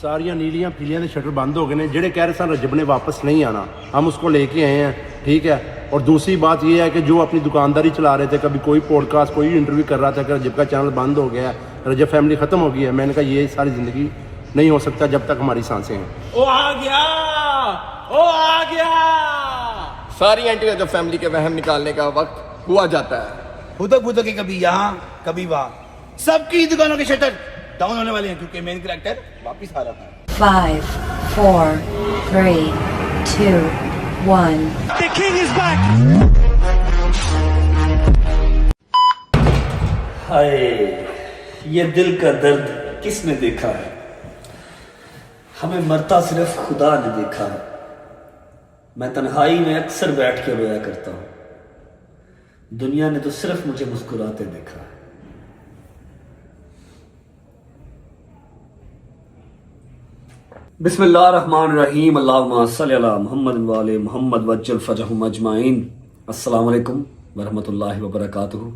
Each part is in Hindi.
सारिया नीलियां पीलियां के शटर बंद हो गए हैं। जेडे कह रहे सन रजब ने वापस नहीं आना, हम उसको लेके आए हैं, ठीक है। और दूसरी बात यह है कि जो अपनी दुकानदारी चला रहे थे, कभी कोई पॉडकास्ट कोई इंटरव्यू कर रहा था कि रजब का चैनल बंद हो गया है, रजब फैमिली ख़त्म हो गई है। मैंने कहा ये सारी ज़िंदगी नहीं हो सकता जब तक हमारी सांसें हैं। ओ आ गया, ओ आ गया। सारी एंटी रजब फैमिली के वहम निकालने का वक्त हुआ जाता है। फुदक फुदक के कभी यहाँ कभी वहाँ, सबकी दुकानों के शटर डाउन होने वाले हैं क्योंकि मेन कैरेक्टर वापस आ रहा है। 5, 4, 3, 2, 1. The king is back. हाय, ये दिल का दर्द किसने देखा है? हमें मरता सिर्फ खुदा ने देखा है। मैं तन्हाई में अक्सर बैठ के रोया करता हूं, दुनिया ने तो सिर्फ मुझे मुस्कुराते देखा है। बिस्मिल्लाहिर्रहमानिर्रहीम, अल्लाहुम्मा सल्ली अला मुहम्मद व आले मुहम्मद वज्जल फजहुम अजमाइन। अस्सलाम वालेकुम वरहमतुल्लाहि वबरकातुहू।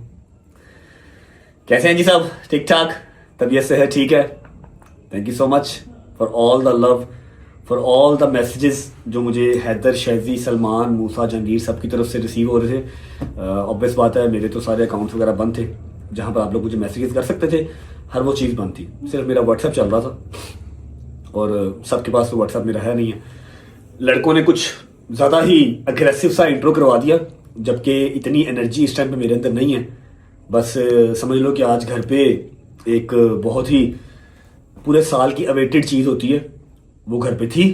कैसे हैं जी सब? ठीक ठाक? तबीयत से है? ठीक है। Thank you so much for all the love, for all the messages जो मुझे हैदर, शैजी, सलमान, मूसा, जहांगीर सब की तरफ से रिसीव हो रहे थे। ऑब्वियस बात है, मेरे तो सारे अकाउंट्स वगैरह बंद थे जहाँ पर आप लोग मुझे मैसेजेस कर सकते थे, हर वो चीज़ बंद थी। सिर्फ मेरा व्हाट्सएप चल रहा था और सबके पास तो व्हाट्सएप मेरा है नहीं है। लड़कों ने कुछ ज़्यादा ही अग्रेसिव सा इंट्रो करवा दिया, जबकि इतनी एनर्जी इस टाइम पे मेरे अंदर नहीं है। बस समझ लो कि आज घर पे एक बहुत ही पूरे साल की अवेटेड चीज़ होती है, वो घर पे थी,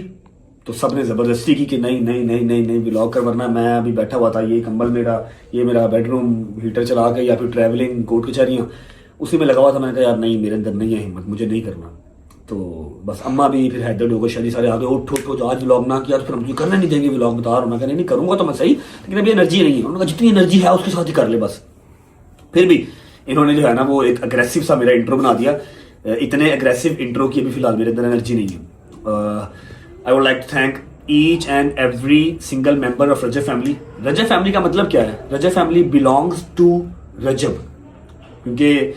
तो सब ने ज़बरदस्ती की कि नहीं नहीं नहीं नहीं नहीं व्लॉग कर, वरना मैं अभी बैठा हुआ था, ये कंबल मेरा, ये मेरा बेडरूम हीटर चला के या फिर ट्रैवलिंग कोर्ट कचहरियाँ उसी में लगा हुआ था। मैंने कहा यार नहीं, मेरे अंदर नहीं है हिम्मत, मुझे नहीं करना। तो बस अम्मा भी, फिर हैदर, डोगर, शादी सारे आगे उठ उठ उठ, आज व्लॉग ना किया तो फिर हम करने नहीं देंगे व्लॉग, बता रहा हूँ। मैं कहने नहीं करूँगा तो मैं सही, लेकिन अभी एनर्जी नहीं है। उन्होंने कहा जितनी एनर्जी है उसके साथ ही कर ले बस। फिर भी इन्होंने जो है ना वो एक अग्रेसिव सा मेरा इंट्रो बना दिया। इतने अग्रेसिव इंट्रो की अभी फिलहाल मेरे अंदर एनर्जी नहीं है। I would like to thank each and every single member of Rajab family. Rajab family का मतलब क्या है? Rajab family belongs to Rajab, क्योंकि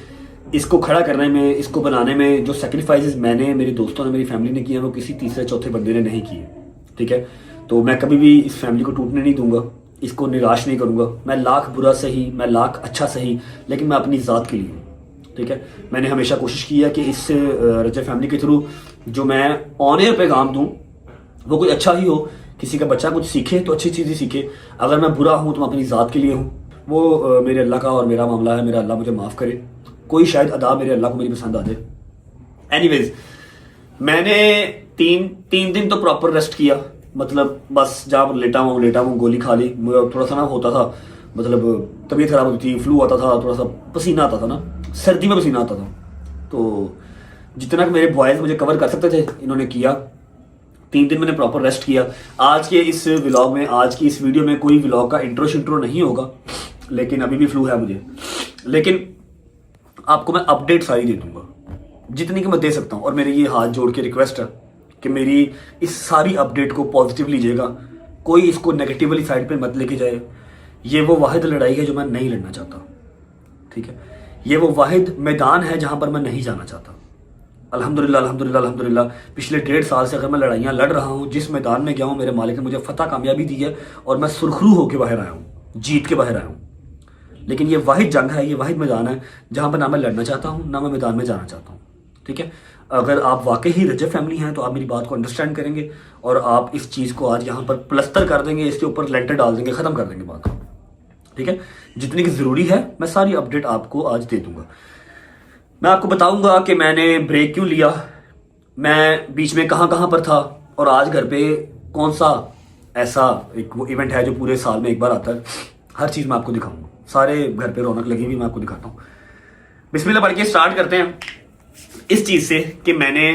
इसको खड़ा करने में, इसको बनाने में जो सेक्रीफाइसेस मैंने, मेरे दोस्तों ने, मेरी फैमिली ने किए, वो किसी तीसरे चौथे बंदे ने नहीं किए, ठीक है। तो मैं कभी भी इस फैमिली को टूटने नहीं दूंगा, इसको निराश नहीं करूंगा। मैं लाख बुरा सही, मैं लाख अच्छा सही, लेकिन मैं अपनी ज़ात के लिए हूँ, ठीक है। मैंने हमेशा कोशिश की है कि इस रजब फैमिली के थ्रू जो मैं ऑन एयर पैगाम दूँ वो कोई अच्छा ही हो, किसी का बच्चा कुछ सीखे तो अच्छी चीज़ ही सीखे। अगर मैं बुरा हूँ तो मैं अपनी ज़ात के लिए हूँ, वो मेरे अल्लाह का और मेरा मामला है। मेरा अल्लाह मुझे माफ़ करे, कोई शायद अदा मेरे अल्लाह को मेरी पसंद आ जाए। एनीवेज, मैंने तीन दिन तो प्रॉपर रेस्ट किया, मतलब बस जहाँ पर लेटा हूँ गोली खा ली। थोड़ा सा ना होता था, मतलब तबीयत खराब होती थी, फ्लू आता था, थोड़ा सा पसीना आता था ना, सर्दी में पसीना आता था। तो जितना मेरे बॉयज़ मुझे कवर कर सकते थे इन्होंने किया। 3 दिन मैंने प्रॉपर रेस्ट किया। आज के इस व्लॉग में, आज की इस वीडियो में कोई व्लॉग का इंट्रो नहीं होगा, लेकिन अभी भी फ्लू है मुझे, लेकिन आपको मैं अपडेट सारी दे दूंगा जितनी कि मैं दे सकता हूँ। और मेरी ये हाथ जोड़ के रिक्वेस्ट है कि मेरी इस सारी अपडेट को पॉजिटिव लीजिएगा, कोई इसको नेगेटिवली साइड पे मत लेके जाए। ये वो वाहिद लड़ाई है जो मैं नहीं लड़ना चाहता, ठीक है। ये वो वाहिद मैदान है जहाँ पर मैं नहीं जाना चाहता। अल्हम्दुलिल्लाह अल्हम्दुलिल्लाह अल्हम्दुलिल्लाह, पिछले 1.5 साल से अगर मैं लड़ाइयाँ लड़ रहा हूँ, जिस मैदान में गया हूँ मेरे मालिक ने मुझे फतह कामयाबी दी है और मैं सुरखरू होकर बाहर आया हूँ, जीत के बाहर आया हूँ। लेकिन ये वाहिद जंग है, ये वाहिद मैदान है जहाँ पर ना मैं लड़ना चाहता हूँ, ना मैं मैदान में जाना चाहता हूँ, ठीक है। अगर आप वाकई ही रजब फैमिली हैं तो आप मेरी बात को अंडरस्टैंड करेंगे और आप इस चीज़ को आज यहाँ पर प्लस्तर कर देंगे, इसके ऊपर लेंटर डाल देंगे, ख़त्म कर देंगे बात को, ठीक है। जितनी की ज़रूरी है मैं सारी अपडेट आपको आज दे दूँगा। मैं आपको बताऊँगा कि मैंने ब्रेक क्यों लिया, मैं बीच में कहाँ पर था, और आज घर पे कौन सा ऐसा एक वो इवेंट है जो पूरे साल में एक बार आता है। हर चीज़ मैं आपको दिखाऊँगा, सारे घर पे रौनक लगी हुई मैं आपको दिखाता हूँ। बिस्मिल्लाह पढ़ के स्टार्ट करते हैं इस चीज़ से कि मैंने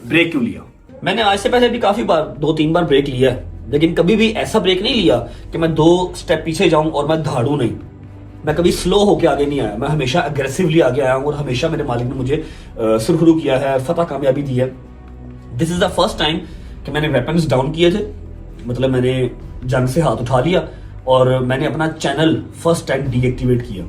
ब्रेक क्यों लिया। मैंने आज से पहले भी काफ़ी बार 2-3 बार ब्रेक लिया है, लेकिन कभी भी ऐसा ब्रेक नहीं लिया कि मैं 2 स्टेप पीछे जाऊं और मैं दहाड़ूं नहीं। मैं कभी स्लो होके आगे नहीं आया, मैं हमेशा अग्रेसिवली आगे आया हूं और हमेशा मेरे मालिक ने मुझे सुरखरू किया है, फतह कामयाबी दी है। This is the first time कि मैंने वेपन्स डाउन किए थे, मतलब मैंने जंग से हाथ उठा लिया और मैंने अपना चैनल फर्स्ट टाइम डीएक्टिवेट किया।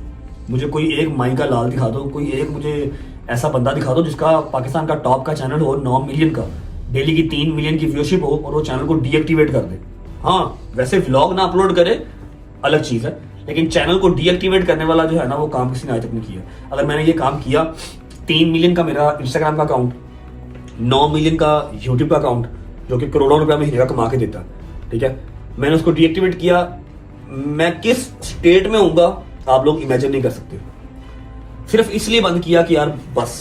मुझे कोई एक माई का लाल दिखा दो, कोई एक मुझे ऐसा बंदा दिखा दो जिसका पाकिस्तान का टॉप का चैनल हो 9 मिलियन का, डेली की 3 मिलियन की व्यूअरशिप हो और वो चैनल को डीएक्टिवेट कर दे। हाँ वैसे व्लॉग ना अपलोड करे अलग चीज है, लेकिन चैनल को डीएक्टिवेट करने वाला जो है ना वो काम किसी ने आज तक नहीं किया। अगर मैंने ये काम किया, 3 मिलियन का मेरा इंस्टाग्राम का अकाउंट, 9 मिलियन का यूट्यूब का अकाउंट जो कि करोड़ों रुपया महीने का कमा के देता है, ठीक है, मैंने उसको डीएक्टिवेट किया, मैं किस स्टेट में होऊंगा आप लोग इमेजिन नहीं कर सकते। सिर्फ इसलिए बंद किया कि यार बस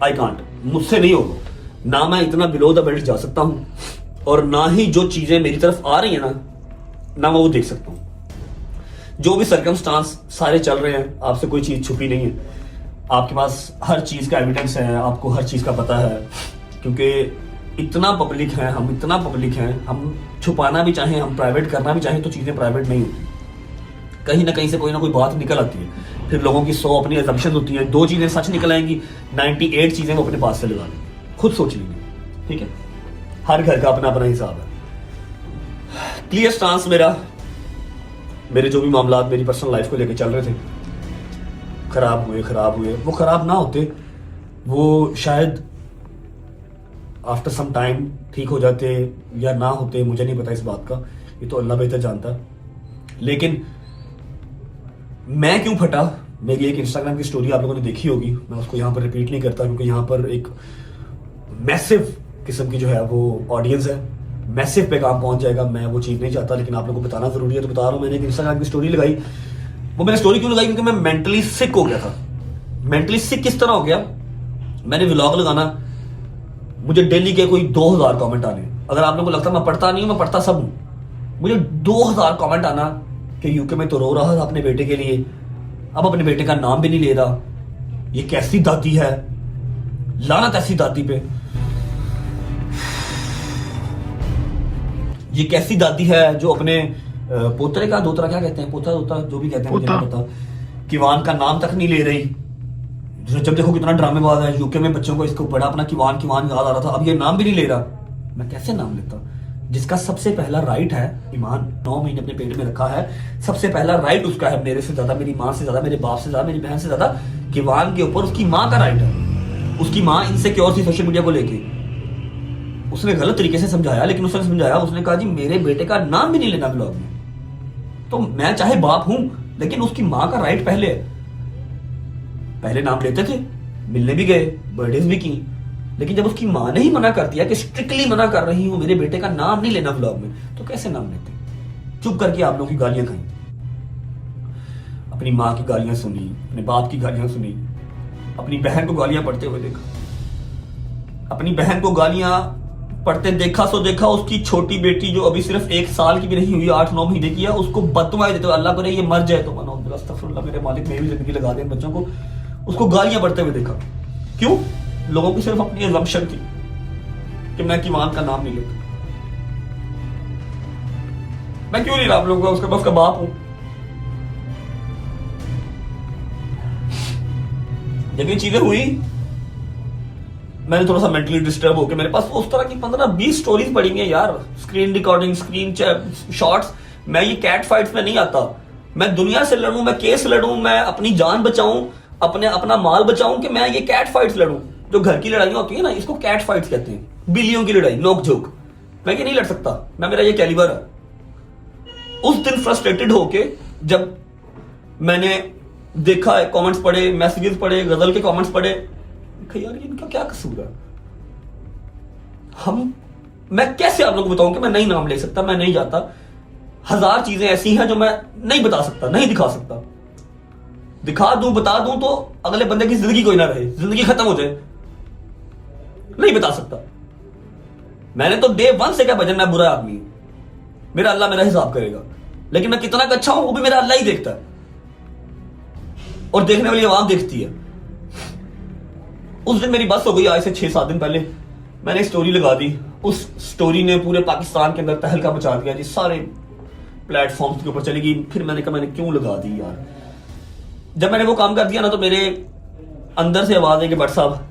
आई कांट, मुझसे नहीं होगा, ना मैं इतना बिलो द बेल्ट जा सकता हूं और ना ही जो चीजें मेरी तरफ आ रही है ना मैं वो देख सकता हूं। जो भी सर्कमस्टांस सारे चल रहे हैं, आपसे कोई चीज छुपी नहीं है, आपके पास हर चीज का एविडेंस है, आपको हर चीज का पता है, क्योंकि इतना पब्लिक है, हम इतना पब्लिक हैं, हम छुपाना भी चाहें, हम प्राइवेट करना भी चाहें तो चीजें प्राइवेट नहीं होती, कहीं ना कहीं से कोई ना कोई बात निकल आती है, फिर लोगों की 100 अपनी असम्पशन होती है, 2 चीजें सच निकल आएंगी, 98 चीजें वो अपने पास से लगा लें, खुद सोच लीजिए, ठीक है। हर घर का अपना अपना हिसाब है। क्लियर स्टांस मेरे जो भी मामला मेरी पर्सनल लाइफ को लेकर चल रहे थे, खराब हुए, वो खराब ना होते, वो शायद आफ्टर सम टाइम ठीक हो जाते या ना होते, मुझे नहीं पता इस बात का, ये तो अल्लाह बेहतर जानता। लेकिन मैं क्यों फटा, मेरी एक इंस्टाग्राम की स्टोरी आप लोगों ने देखी होगी, मैं उसको यहाँ पर रिपीट नहीं करता क्योंकि यहाँ पर एक मैसिव किस्म की जो है वो ऑडियंस है, मैसिव पे काम पहुंच जाएगा, मैं वो चीज़ नहीं चाहता, लेकिन आप लोगों को बताना जरूरी है तो बता रहा हूँ। मैंने एक इंस्टाग्राम की स्टोरी लगाई, वो मैंने स्टोरी क्यों लगाई, क्योंकि मैं मेंटली सिक हो गया था। मेंटली सिक किस तरह हो गया, मैंने व्लॉग लगाना, मुझे डेली के कोई 2000 कमेंट आने, अगर आप लोगों को लगता मैं पढ़ता नहीं हूं, मैं पढ़ता सब हूं, मुझे 2000 कमेंट आना कि यूके में तो रो रहा था अपने बेटे के लिए, अब अपने बेटे का नाम भी नहीं ले रहा, ये कैसी दादी है, लानत ऐसी दादी पे, ये कैसी दादी है जो अपने पोतरे का दोतरा, क्या कहते हैं, पोता दोता जो भी कहते हैं मुझे नहीं पता, किवान का नाम तक नहीं ले रही। जब देखो कितना ड्रामेबाज है, यूके में बच्चों को इसको बड़ा अपना किवान याद आ रहा था, अब ये नाम भी नहीं ले रहा, मैं कैसे नाम लेता, जिसका सबसे पहला राइट है, ईमान 9 महीने अपने पेट में रखा है, सबसे पहला राइट उसका है, मेरे से ज्यादा, मेरी माँ से ज्यादा, मेरे बाप से ज्यादा, मेरी बहन से ज्यादा, किवान के ऊपर उसकी माँ का राइट है। उसकी माँ इनसिक्योर थी सोशल मीडिया को लेके, उसने गलत तरीके से समझाया, लेकिन उसने समझाया, उसने कहा जी मेरे बेटे का नाम भी नहीं लेना ब्लॉग में, तो मैं चाहे बाप हूं लेकिन उसकी माँ का राइट पहले नाम लेते थे, मिलने भी गए, बर्थडेज भी की, लेकिन जब उसकी माँ ने ही मना कर दिया कि स्ट्रिक्टली मना कर रही हूं मेरे बेटे का नाम नहीं लेना व्लॉग में, तो कैसे नाम लेते। चुप करके आप लोगों की गालियां खाई, अपनी माँ की गालियां सुनी, अपने बाप की गालियां सुनी, अपनी बहन को गालियां पढ़ते हुए देखा, अपनी बहन को गालियां पढ़ते देखा, सो देखा उसकी छोटी बेटी जो अभी सिर्फ 1 साल की भी नहीं हुई, 8-9 महीने की है, उसको बददुआएं देते हुए, अल्लाह करे ये मर जाए तो मनो अस्तगफिरुल्लाह, मेरे मालिक मेरी जिंदगी लगा दे बच्चों को, उसको गालियां पढ़ते हुए देखा। क्यों? लोगों की सिर्फ अपनी असम्पशन थी कि मैं किवान का नाम नहीं लेता, मैं क्यों नहीं रहा आप लोगों का, उसका मैं उसका बाप हूं। जब ये चीजें हुई, मैंने थोड़ा सा मेंटली डिस्टर्ब होकर, मेरे पास उस तरह की 15-20 स्टोरीज पड़ी हैं यार, स्क्रीन रिकॉर्डिंग, स्क्रीन शॉट्स। मैं ये कैट फाइट्स में नहीं आता, मैं दुनिया से लड़ूं, मैं केस लड़ूं, मैं अपनी जान बचाऊं, अपना माल बचाऊं, कि मैं ये कैट फाइट्स लड़ूं। जो घर की लड़ाइयां होती है ना, इसको कैट फाइट्स कहते हैं, बिल्लियों की लड़ाई, नोक झोंक, मैं ये नहीं लड़ सकता, मेरा ये कैलिबर है। उस दिन फ्रस्ट्रेटेड होके जब मैंने देखा, कमेंट्स पढ़े, मैसेजेस पढ़े, गजल के कमेंट्स पढ़े, यार इनका क्या कसूर है, मैं कैसे आप लोगों को बताऊं कि मैं नहीं नाम ले सकता, मैं नहीं जाता, 1000 चीजें ऐसी हैं जो मैं नहीं बता सकता, नहीं दिखा सकता, दिखा दूं, बता दूं तो अगले बंदे की जिंदगी कोई ना रहे, जिंदगी खत्म हो जाए, नहीं बता सकता। मैंने तो डे 1 से क्या भजन, मैं बुरा आदमी हूं, मेरा अल्लाह मेरा हिसाब करेगा, लेकिन मैं कितना अच्छा हूं वो भी मेरा अल्लाह ही देखता है, और देखने वाली आवाम देखती है। उस दिन मेरी बस हो गई, आज से 6-7 दिन पहले मैंने स्टोरी लगा दी, उस स्टोरी ने पूरे पाकिस्तान के अंदर तहलका मचा दिया जी, सारे प्लेटफॉर्म्स के ऊपर चली गई। फिर मैंने कहा मैंने क्यों लगा दी यार। जब मैंने वो काम कर दिया ना, तो मेरे अंदर से आवाज है कि भट्ट साहब,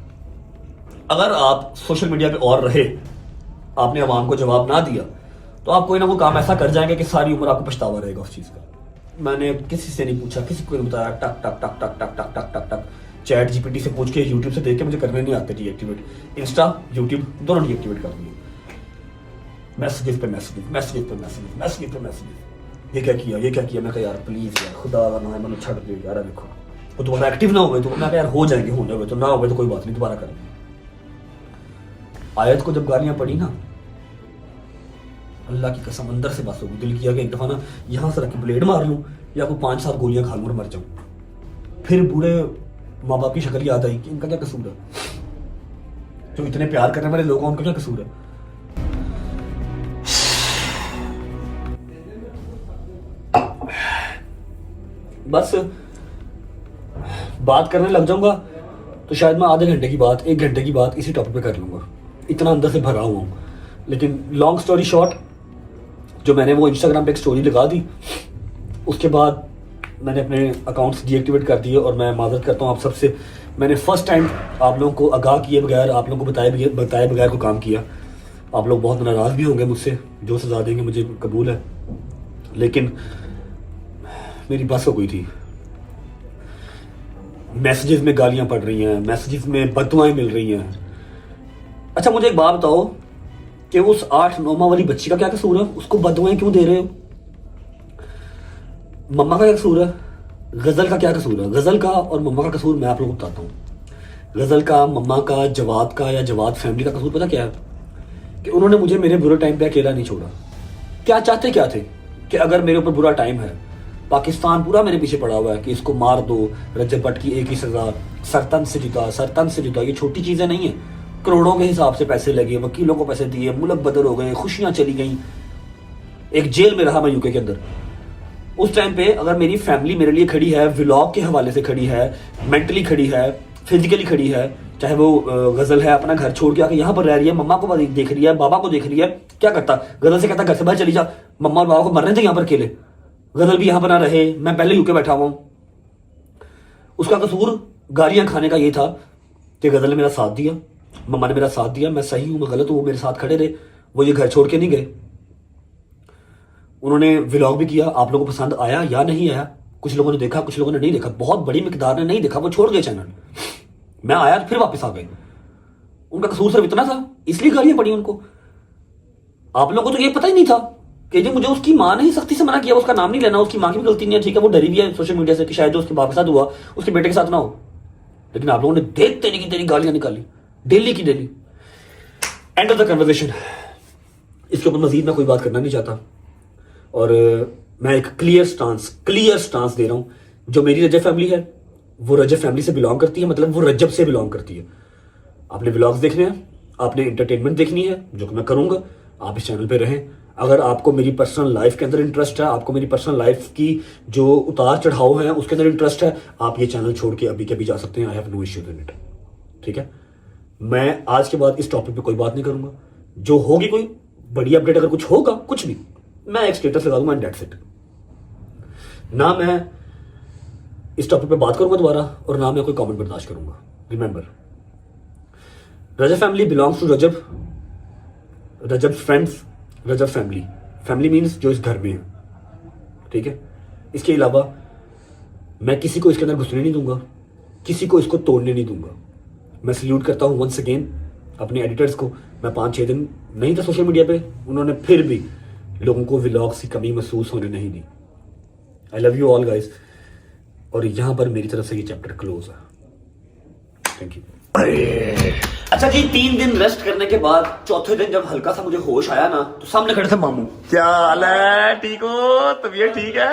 अगर आप सोशल मीडिया पे और रहे, आपने आवाम को जवाब ना दिया, तो आप कोई ना कोई काम ऐसा कर जाएंगे कि सारी उम्र आपको पछतावा रहेगा उस चीज का। मैंने किसी से नहीं पूछा, किसी को नहीं बताया, टक टक टक टक टक टक टक टक टक चैट जीपीटी से पूछ के यूट्यूब से देख के मुझे करने नहीं आते डीएक्टिवेट। इंस्टा यूट्यूब दोनों डीएक्टिवेट कर दिए। मैसेजेस पे मैसेजेस, ये क्या किया। मैं कहा यार प्लीज यार खुदा का नाम मैंने छड़ दे यार, देखो वो दोबारा एक्टिव ना हुए तो मैं यार हो जाएंगे, होने हुए तो ना हुए तो कोई बात नहीं, दोबारा करेंगे। आयत को जब गालियां पड़ी ना, अल्लाह की कसम अंदर से बस होगी, दिल किया कि एक दफा ना यहां से रख के ब्लेड मार लूं या कोई 5-7 गोलियां खा लूं और मर जाऊं। फिर बूढ़े माँ बाप की शक्ल याद आई कि इनका क्या कसूर है, जो इतने प्यार करने वाले लोग हैं उनका क्या कसूर है। बस बात करने लग जाऊंगा तो शायद मैं आधे घंटे की बात, 1 घंटे की बात इसी टॉपिक पे कर लूंगा, इतना अंदर से भरा हुआ हूं। लेकिन लॉन्ग स्टोरी शॉर्ट, जो मैंने वो इंस्टाग्राम पे एक स्टोरी लगा दी, उसके बाद मैंने अपने अकाउंट्स डीएक्टिवेट कर दिए। और मैं माजरत करता हूँ आप सबसे, मैंने फर्स्ट टाइम आप लोगों को आगाह किए बगैर, आप लोगों को बताए बगैर को काम किया। आप लोग बहुत नाराज़ भी होंगे मुझसे, जो सजा देंगे मुझे कबूल है, लेकिन मेरी बस हो गई थी। मैसेजेस में गालियां पड़ रही हैं, मैसेजेस में बददुआएं मिल रही हैं। अच्छा मुझे एक बात बताओ कि उस 8-9 माह वाली बच्ची का क्या कसूर है, उसको बददुआएं क्यों दे रहे हो? मम्मा का क्या कसूर है? गजल का क्या कसूर है? गजल का और मम्मा का कसूर मैं आप लोगों को बताता हूँ। गजल का, मम्मा का, जवाद का या जवाद फैमिली का कसूर पता क्या है? कि उन्होंने मुझे मेरे बुरे टाइम पे अकेला नहीं छोड़ा। क्या चाहते क्या थे कि अगर मेरे ऊपर बुरा टाइम है, पाकिस्तान पूरा मेरे पीछे पड़ा हुआ है कि इसको मार दो, रजब भट्ट की एक ही सजा, सरतन से जुता। ये छोटी चीजें नहीं है, करोड़ों के हिसाब से पैसे लगे, वकीलों को पैसे दिए, मुल्क बदल हो गए, खुशियां चली गई, एक जेल में रहा मैं यूके के अंदर। उस टाइम पे अगर मेरी फैमिली मेरे लिए खड़ी है, व्लॉग के हवाले से खड़ी है, मेंटली खड़ी है, फिजिकली खड़ी है, चाहे वो गजल है अपना घर छोड़ के आके यहाँ पर रह रही है, मम्मा को देख रही है, बाबा को देख रही है, क्या करता? गजल से कहता घर से बाहर चली जा, मम्मा और बाबा को मरने थे यहाँ पर अकेले, गजल भी यहाँ पर ना रहे, मैं पहले यूके बैठा हुआ हूं। उसका कसूर गालियां खाने का ये था कि गजल ने मेरा साथ दिया, मम्मा ने मेरा साथ दिया, मैं सही हूं मैं गलत हूं, वो मेरे साथ खड़े रहे, वो ये घर छोड़ के नहीं गए। उन्होंने व्लॉग भी किया, आप लोगों को पसंद आया या नहीं आया, कुछ लोगों ने देखा, कुछ लोगों ने नहीं देखा, बहुत बड़ी मिकदार ने नहीं देखा, वो छोड़ गए चैनल। मैं आया फिर वापस आ गए। उनका कसूर सिर्फ इतना था, इसलिए गालियां पड़ी उनको। आप लोगों को तो ये पता ही नहीं था कि जी मुझे उसकी माँ ने ही सख्ती से मना किया, उसका नाम नहीं लेना, उसकी माँ की भी गलती नहीं है, ठीक है, वो डरी भी है सोशल मीडिया से कि शायद जो उसके बाप के साथ हुआ उसके बेटे के साथ ना हो। लेकिन आप लोगों ने देख तेरी गालियां निकाली, डेली की daily. End of the conversation. इसके ऊपर मजीद मैं कोई बात करना नहीं चाहता और मैं एक क्लियर स्टांस दे रहा हूं। जो मेरी रजब फैमिली है वो रजब फैमिली से बिलोंग करती है, मतलब वो रजब से बिलोंग करती है। आपने व्लॉग्स देखने हैं, आपने एंटरटेनमेंट देखनी है, जो कि मैं करूंगा, आप इस चैनल पे रहें। अगर आपको मेरी पर्सनल लाइफ के अंदर इंटरेस्ट है, आपको मेरी पर्सनल लाइफ की जो उतार चढ़ाव है उसके अंदर इंटरेस्ट है, आप ये चैनल छोड़ के अभी के अभी जा सकते हैं। I have no issue in it, ठीक है। मैं आज के बाद इस टॉपिक पे कोई बात नहीं करूंगा। जो होगी कोई बड़ी अपडेट, अगर कुछ होगा, कुछ भी, मैं एक स्टेटस लगा दूंगा एंड दैट्स इट। ना मैं इस टॉपिक पे बात करूंगा दोबारा और ना मैं कोई कमेंट बर्दाश्त करूंगा। Remember, Rajab family belongs to Rajab friends, Rajab family. Family means जो इस घर में है, ठीक है। इसके अलावा मैं किसी को इसके अंदर घुसने नहीं दूंगा, किसी को इसको तोड़ने नहीं दूंगा। मैं सल्यूट करता हूं वंस अगेन अपने एडिटर्स को। मैं 5-6 दिन नहीं था सोशल मीडिया पे, उन्होंने फिर भी लोगों को व्लॉग्स की कमी महसूस होने नहीं दी। I love you all guys. और यहां पर मेरी तरफ से ये चैप्टर क्लोज है। Thank you. अच्छा जी, 3 दिन रेस्ट करने के बाद चौथे दिन जब हल्का सा मुझे होश आया ना, तो सामने खड़े थे मामू। क्या हाल है? ठीक हो? तबीयत ठीक है?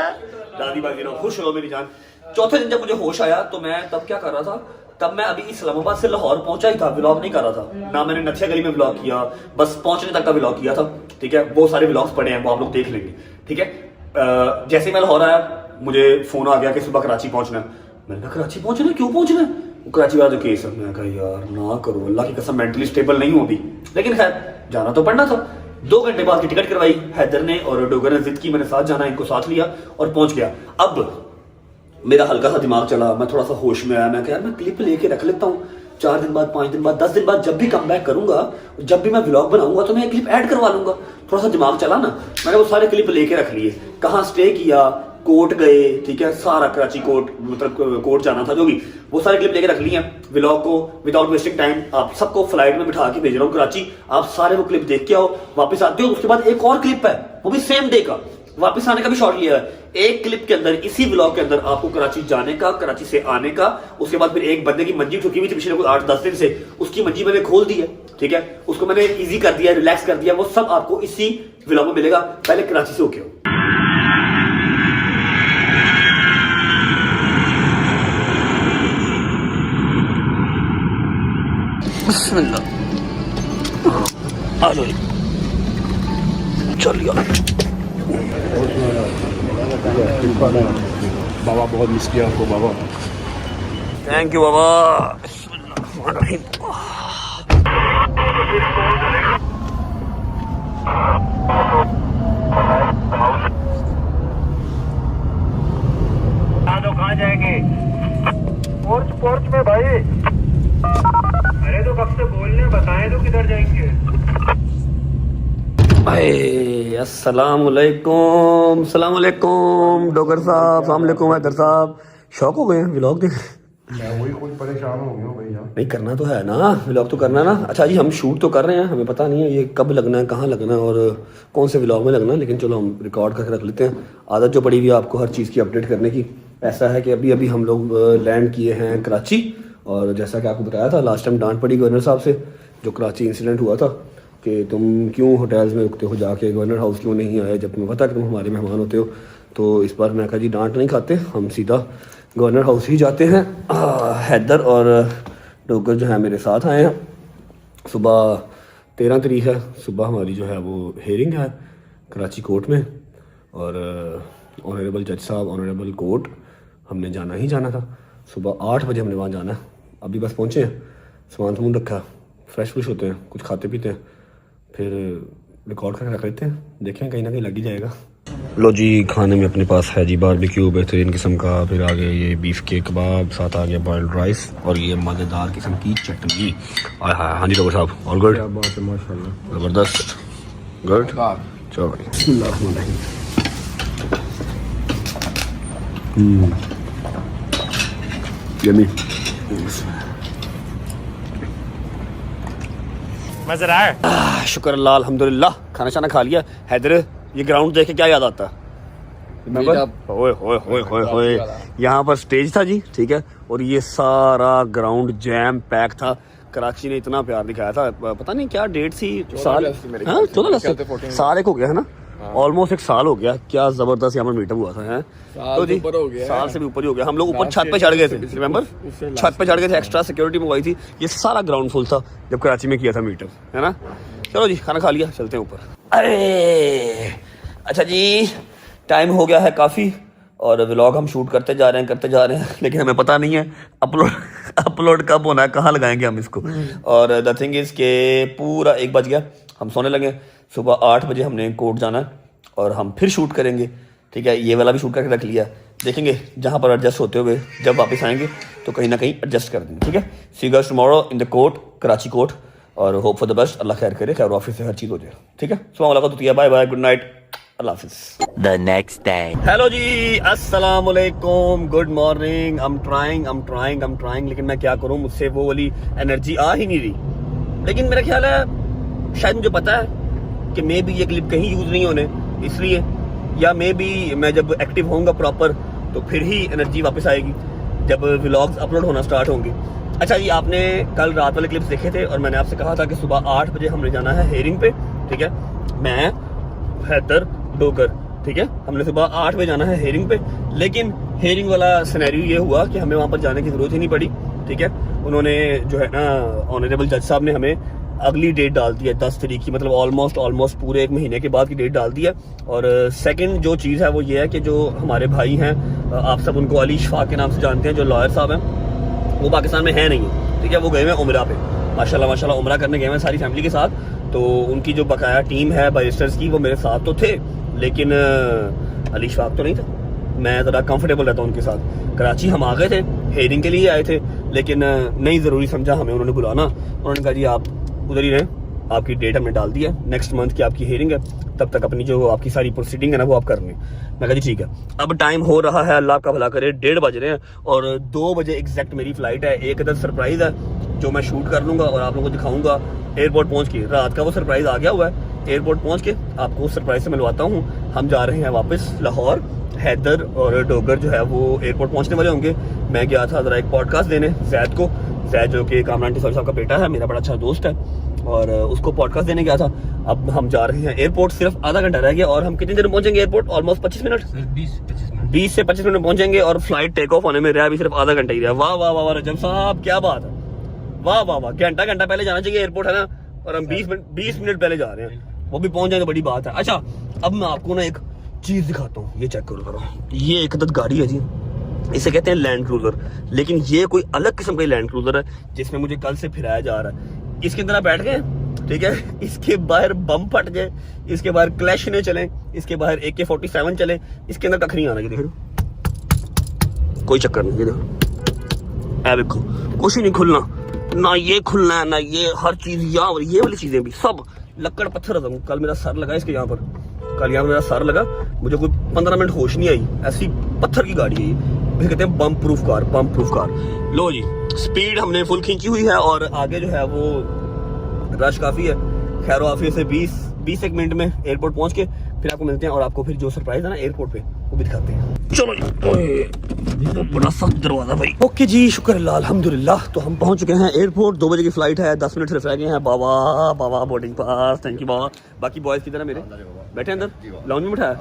दादी बाजी रहो, खुश रहो मेरी जान। चौथे दिन जब मुझे होश आया तो मैं तब क्या कर रहा था? तब मैं अभी इस्लामाबाद से लाहौर पहुंचा ही था, व्लॉग नहीं कर रहा था ना। मैंने नथिया गली में व्लॉग किया, बस पहुंचने तक का व्लॉग किया था, ठीक है। बहुत सारे व्लॉग्स पड़े हैं, वो आप लोग देख लेंगे, ठीक है। जैसे मैं लाहौर आया मुझे फोन आ गया कि सुबह कराची पहुंचना है। मैंने कहा कराची पहुंचना है? क्यों पहुंचना है? वो कराची वाला जो केस है। मैं कहा यार ना करो, अल्लाह की कसम मेंटली स्टेबल नहीं होती, लेकिन खैर जाना तो पड़ना था। 2 घंटे बाद की टिकट करवाई हैदर ने और डोगर ने जिद की, मैंने साथ जाना, इनको साथ लिया और पहुंच गया। अब मेरा हल्का सा दिमाग चला, मैं थोड़ा सा होश में आया। मैं कहा यार मैं क्लिप लेके रख लेता हूँ, 4 दिन बाद, 5 दिन बाद, 10 दिन बाद जब भी कम बैक करूंगा, जब भी मैं व्लॉग बनाऊंगा तो मैं क्लिप ऐड करवा लूंगा। थोड़ा सा दिमाग चला ना, मैंने वो सारे क्लिप लेके रख लिए, कहाँ स्टे किया, कोर्ट गए, ठीक है, सारा कराची कोर्ट मतलब कोर्ट जाना था जो भी, वो सारे क्लिप लेके रख लिए हैं। व्लॉग को विदाउट वेस्टिंग टाइम आप सबको फ्लाइट में बिठा के भेज रहा हूँ कराची, आप सारे वो क्लिप देख के आओ, वापस आते हो। उसके बाद एक और क्लिप है, वो भी सेम डे का, वापस आने का भी शॉट लिया है। एक क्लिप के अंदर, इसी व्लॉग के अंदर आपको कराची जाने का, कराची से आने का, उसके बाद फिर एक बंदे की मंजी ठुकी हुई थी पिछले कुछ 8-10 दिन से, उसकी मंजी मैंने खोल दी है, ठीक है, उसको मैंने इजी कर दिया, रिलैक्स कर दिया, वो सब आपको इसी व्लॉग में मिलेगा। पहले कराची से होके हो। बिस्मिल्लाह, आ जाओ, चलिए। बाबा बहुत मिस किया आपको बाबा। थैंक यू बाबा। कहाँ जाएंगे? पोर्च में भाई। अरे तो कब से बोलने, बताएं तो किधर जाएंगे? अस्सलाम वालेकुम, सलाम वालेकुम डॉक्टर साहब, सलाम वालेकुम हैदर साहब। शौक हो गए हैं व्लॉग देख? मैं वही खुद परेशान हो गया हूँ भैया। नहीं करना तो है ना, व्लॉग तो करना ना। अच्छा जी, हम शूट तो कर रहे हैं, हमें पता नहीं है ये कब लगना है, कहाँ लगना है और कौन से व्लॉग में लगना है, लेकिन चलो हम रिकॉर्ड करके रख लेते हैं। आदत जो पड़ी हुई है आपको हर चीज़ की अपडेट करने की। ऐसा है कि अभी अभी हम लोग लैंड किए हैं कराची, और जैसा कि आपको बताया था लास्ट टाइम डांट पड़ी गवर्नर साहब से, जो कराची इंसिडेंट हुआ था कि तुम क्यों होटल्स में रुकते हो, जाके गवर्नर हाउस क्यों नहीं आए जब तुम्हें पता कि तुम हमारे मेहमान होते हो। तो इस बार मैं कहा जी डांट नहीं खाते, हम सीधा गवर्नर हाउस ही जाते हैं। हैदर और डोगर जो है मेरे साथ आए हैं। सुबह 13 तारीख है, सुबह हमारी जो है वो हेयरिंग है कराची कोर्ट में, और ऑनरेबल जज साहब, ऑनरेबल कोर्ट, हमने जाना ही जाना था। सुबह 8 बजे हमने वहाँ जाना है। अभी बस पहुँचे हैं, सामान सामान रखा, फ्रेश फ्रेश होते हैं, कुछ खाते पीते हैं, फिर रिकॉर्ड करके रख लेते हैं, देखें कहीं ना कहीं लग ही जाएगा। लो जी, खाने में अपने पास है जी बारबेक्यू बेहतरीन किस्म का, फिर आ गया ये बीफ के कबाब, साथ आ गया बॉइल्ड राइस और ये मज़ेदार किस्म की चटनी। हाँ जी डॉक्टर साहब, ऑल गुड? माशाल्लाह, ज़बरदस्त, गुड। चलो यम्मी। मज़ा आ रहा है? शुक्र अल्लाह, अल्हम्दुलिल्लाह। खाना शाना खा लिया। हैदर, ये ग्राउंड देख के क्या याद आता है? ओए होए होए होए होए, यहाँ पर स्टेज था जी, ठीक है, और ये सारा ग्राउंड जैम पैक था। कराची ने इतना प्यार दिखाया था, पता नहीं क्या डेट थी, साल 14 साल एक हो गया है ना, ऑलमोस्ट 1 साल हो गया। क्या जबरदस्त यहाँ पर मीटअप हुआ था, है तो जी साल से भी ऊपर ही हो गया। हम लोग ऊपर छत पे चढ़ गए थे, रिमेंबर, छत पे चढ़ गए थे, एक्स्ट्रा सिक्योरिटी मंगवाई थी। ये सारा ग्राउंड फुल था जब कराची में किया था मीटअप, है ना। चलो जी, खाना खा लिया, चलते हैं ऊपर। अरे अच्छा जी, टाइम हो गया है काफ़ी, और व्लॉग हम शूट करते जा रहे हैं, लेकिन हमें पता नहीं है अपलोड कब होना है, कहाँ लगाएंगे हम इसको। और द थिंग इज़ के पूरा 1 बज गया, हम सोने लगे। सुबह 8 बजे हमने कोर्ट जाना है और हम फिर शूट करेंगे, ठीक है। ये वाला भी शूट करके रख लिया, देखेंगे जहाँ पर एडजस्ट होते हुए जब वापस आएंगे तो कहीं ना कहीं एडजस्ट कर देंगे, ठीक है। See you guys tomorrow in the court, Karachi court, और hope for the best. Allah खैर करे, खैर ऑफिस से हर चीज़ हो जाए, ठीक है। सुबह मुलाकात होती है, बाय बाय, गुड नाइट, अल्लाह हाफिज़। The next day. हेलो जी, अस्सलाम वालेकुम, गुड मॉर्निंग। I'm trying, लेकिन मैं क्या करूं, मुझसे वो वाली एनर्जी आ ही नहीं रही। लेकिन मेरा ख्याल है, शायद मुझे पता है कि मे भी ये क्लिप कहीं यूज़ नहीं होने, इसलिए, या मे भी मैं जब एक्टिव होऊंगा प्रॉपर तो फिर ही एनर्जी वापस आएगी, जब व्लॉग्स अपलोड होना स्टार्ट होंगे। अच्छा जी, आपने कल रात वाले क्लिप्स देखे थे, और मैंने आपसे कहा था कि सुबह 8 बजे हमने जाना है हेयरिंग पे, ठीक है। मैं, हैदर, डोगर, ठीक है, हमने सुबह 8 बजे जाना है हेयरिंग पे। लेकिन हेयरिंग वाला सिनेरियो ये हुआ कि हमें वहाँ पर जाने की ज़रूरत ही नहीं पड़ी, ठीक है। उन्होंने जो है ना, ऑनरेबल जज साहब ने हमें अगली डेट डाल दी है 10 तारीख की, मतलब ऑलमोस्ट पूरे 1 महीने के बाद की डेट डाल दी है। और सेकंड जो चीज़ है वो ये है कि जो हमारे भाई हैं, आप सब उनको अली शफाक के नाम से जानते हैं, जो लॉयर साहब हैं, वो पाकिस्तान में है नहीं, ठीक है। वो गए हुए हैं उमरा पे, माशाल्लाह उमरा करने गए हैं सारी फैमिली के साथ। तो उनकी जो बकाया टीम है बैरिस्टर्स की, वो मेरे साथ तो थे, लेकिन अली शफाक तो नहीं था। मैं ज़रा कंफर्टेबल रहता हूँ उनके साथ। कराची हम आ गए थे, हेयरिंग के लिए आए थे, लेकिन नहीं ज़रूरी समझा हमें उन्होंने बुलाना। उन्होंने कहा जी आप उधर ही रहें, आपकी डेट हमने डाल दी है, नेक्स्ट मंथ की आपकी हियरिंग है, तब तक अपनी जो आपकी सारी प्रोसीडिंग है ना वो आप कर लें। मैं कहा जी ठीक है। अब टाइम हो रहा है, अल्लाह का भला करे, 1:30 बज रहे हैं और 2 बजे एग्जैक्ट मेरी फ्लाइट है। एक अदर सरप्राइज है जो मैं शूट कर लूँगा और आप लोगों को दिखाऊंगा एयरपोर्ट पहुँच के। रात का वो सरप्राइज आ गया हुआ है, एयरपोर्ट पहुँच के आपको उस सरप्राइज से मिलवाता हूँ। हम जा रहे हैं वापस लाहौर। हैदर और डोगर जो है वो एयरपोर्ट पहुँचने वाले होंगे। मैं गया था ज़रा एक पॉडकास्ट देने जैद को, जैद जो कि कामरान टिसौरी साहब का बेटा है, मेरा बड़ा अच्छा दोस्त है, और उसको पॉडकास्ट देने गया था। अब हम जा रहे हैं एयरपोर्ट, सिर्फ आधा घंटा रह गया और हम कितनी देर में पहुंचेंगे एयरपोर्ट? ऑलमोस्ट 25 मिनट, 20 से 25 मिनट में पहुंचेंगे और फ्लाइट टेक ऑफ होने में रहा भी सिर्फ आधा घंटा ही रहा। वाह वाह वाह रजब साहब, क्या बात है, वाह वाह वाह। घंटा पहले जाना चाहिए एयरपोर्ट, है ना, और हम 20 मिनट पहले जा रहे हैं, वो भी पहुंच जाए तो बड़ी बात है। अच्छा, अब मैं आपको ना एक चीज दिखाता हूँ, ये चेक करो। ये एक अदद गाड़ी है जी, इसे कहते हैं लैंड क्रूजर, लेकिन ये कोई अलग किस्म का लैंड क्रूजर है जिसमें मुझे कल से फिराया जा रहा है। इसके अंदर आप बैठ गए, ठीक है, इसके बाहर बम फट गए, इसके बाहर क्लैश ने चले, इसके बाहर AK-47 चले, इसके अंदर कख नहीं आना। ये देखो, कोई चक्कर नहीं, ये देखो, ऐ देखो, कुछ ही नहीं खुलना, ना ये खुलना है ना ये, हर चीज यहाँ, ये वाली चीजें भी सब लक्कड़ पत्थर। कल मेरा सर लगा इसके यहाँ पर, कल यहाँ मेरा सर लगा, मुझे कोई 15 मिनट होश नहीं आई, ऐसी पत्थर की गाड़ी है ये। फिर कहते हैं बम प्रूफ कार, बम प्रूफ कार। लो जी, स्पीड हमने फुल खींची हुई है और आगे जो है वो रश काफी है। खैर आफियत से 20 एक मिनट में एयरपोर्ट पहुंच के फिर आपको मिलते हैं और आपको फिर जो सरप्राइज है ना एयरपोर्ट पे वो भी दिखाते हैं। चलो जी, तो बड़ा सख्त दरवाजा भाई। ओके जी, शुक्र अल्लाह, अल्हम्दुलिल्लाह। तो हम पहुंच चुके हैं एयरपोर्ट, 2 बजे की फ्लाइट है, 10 मिनट सिर्फ रह गए हैं। बाबा बोर्डिंग पास, थैंक यू बाबा। बाकी बॉयज किधर है मेरे? बैठे अंदर लाउंज में बैठा है,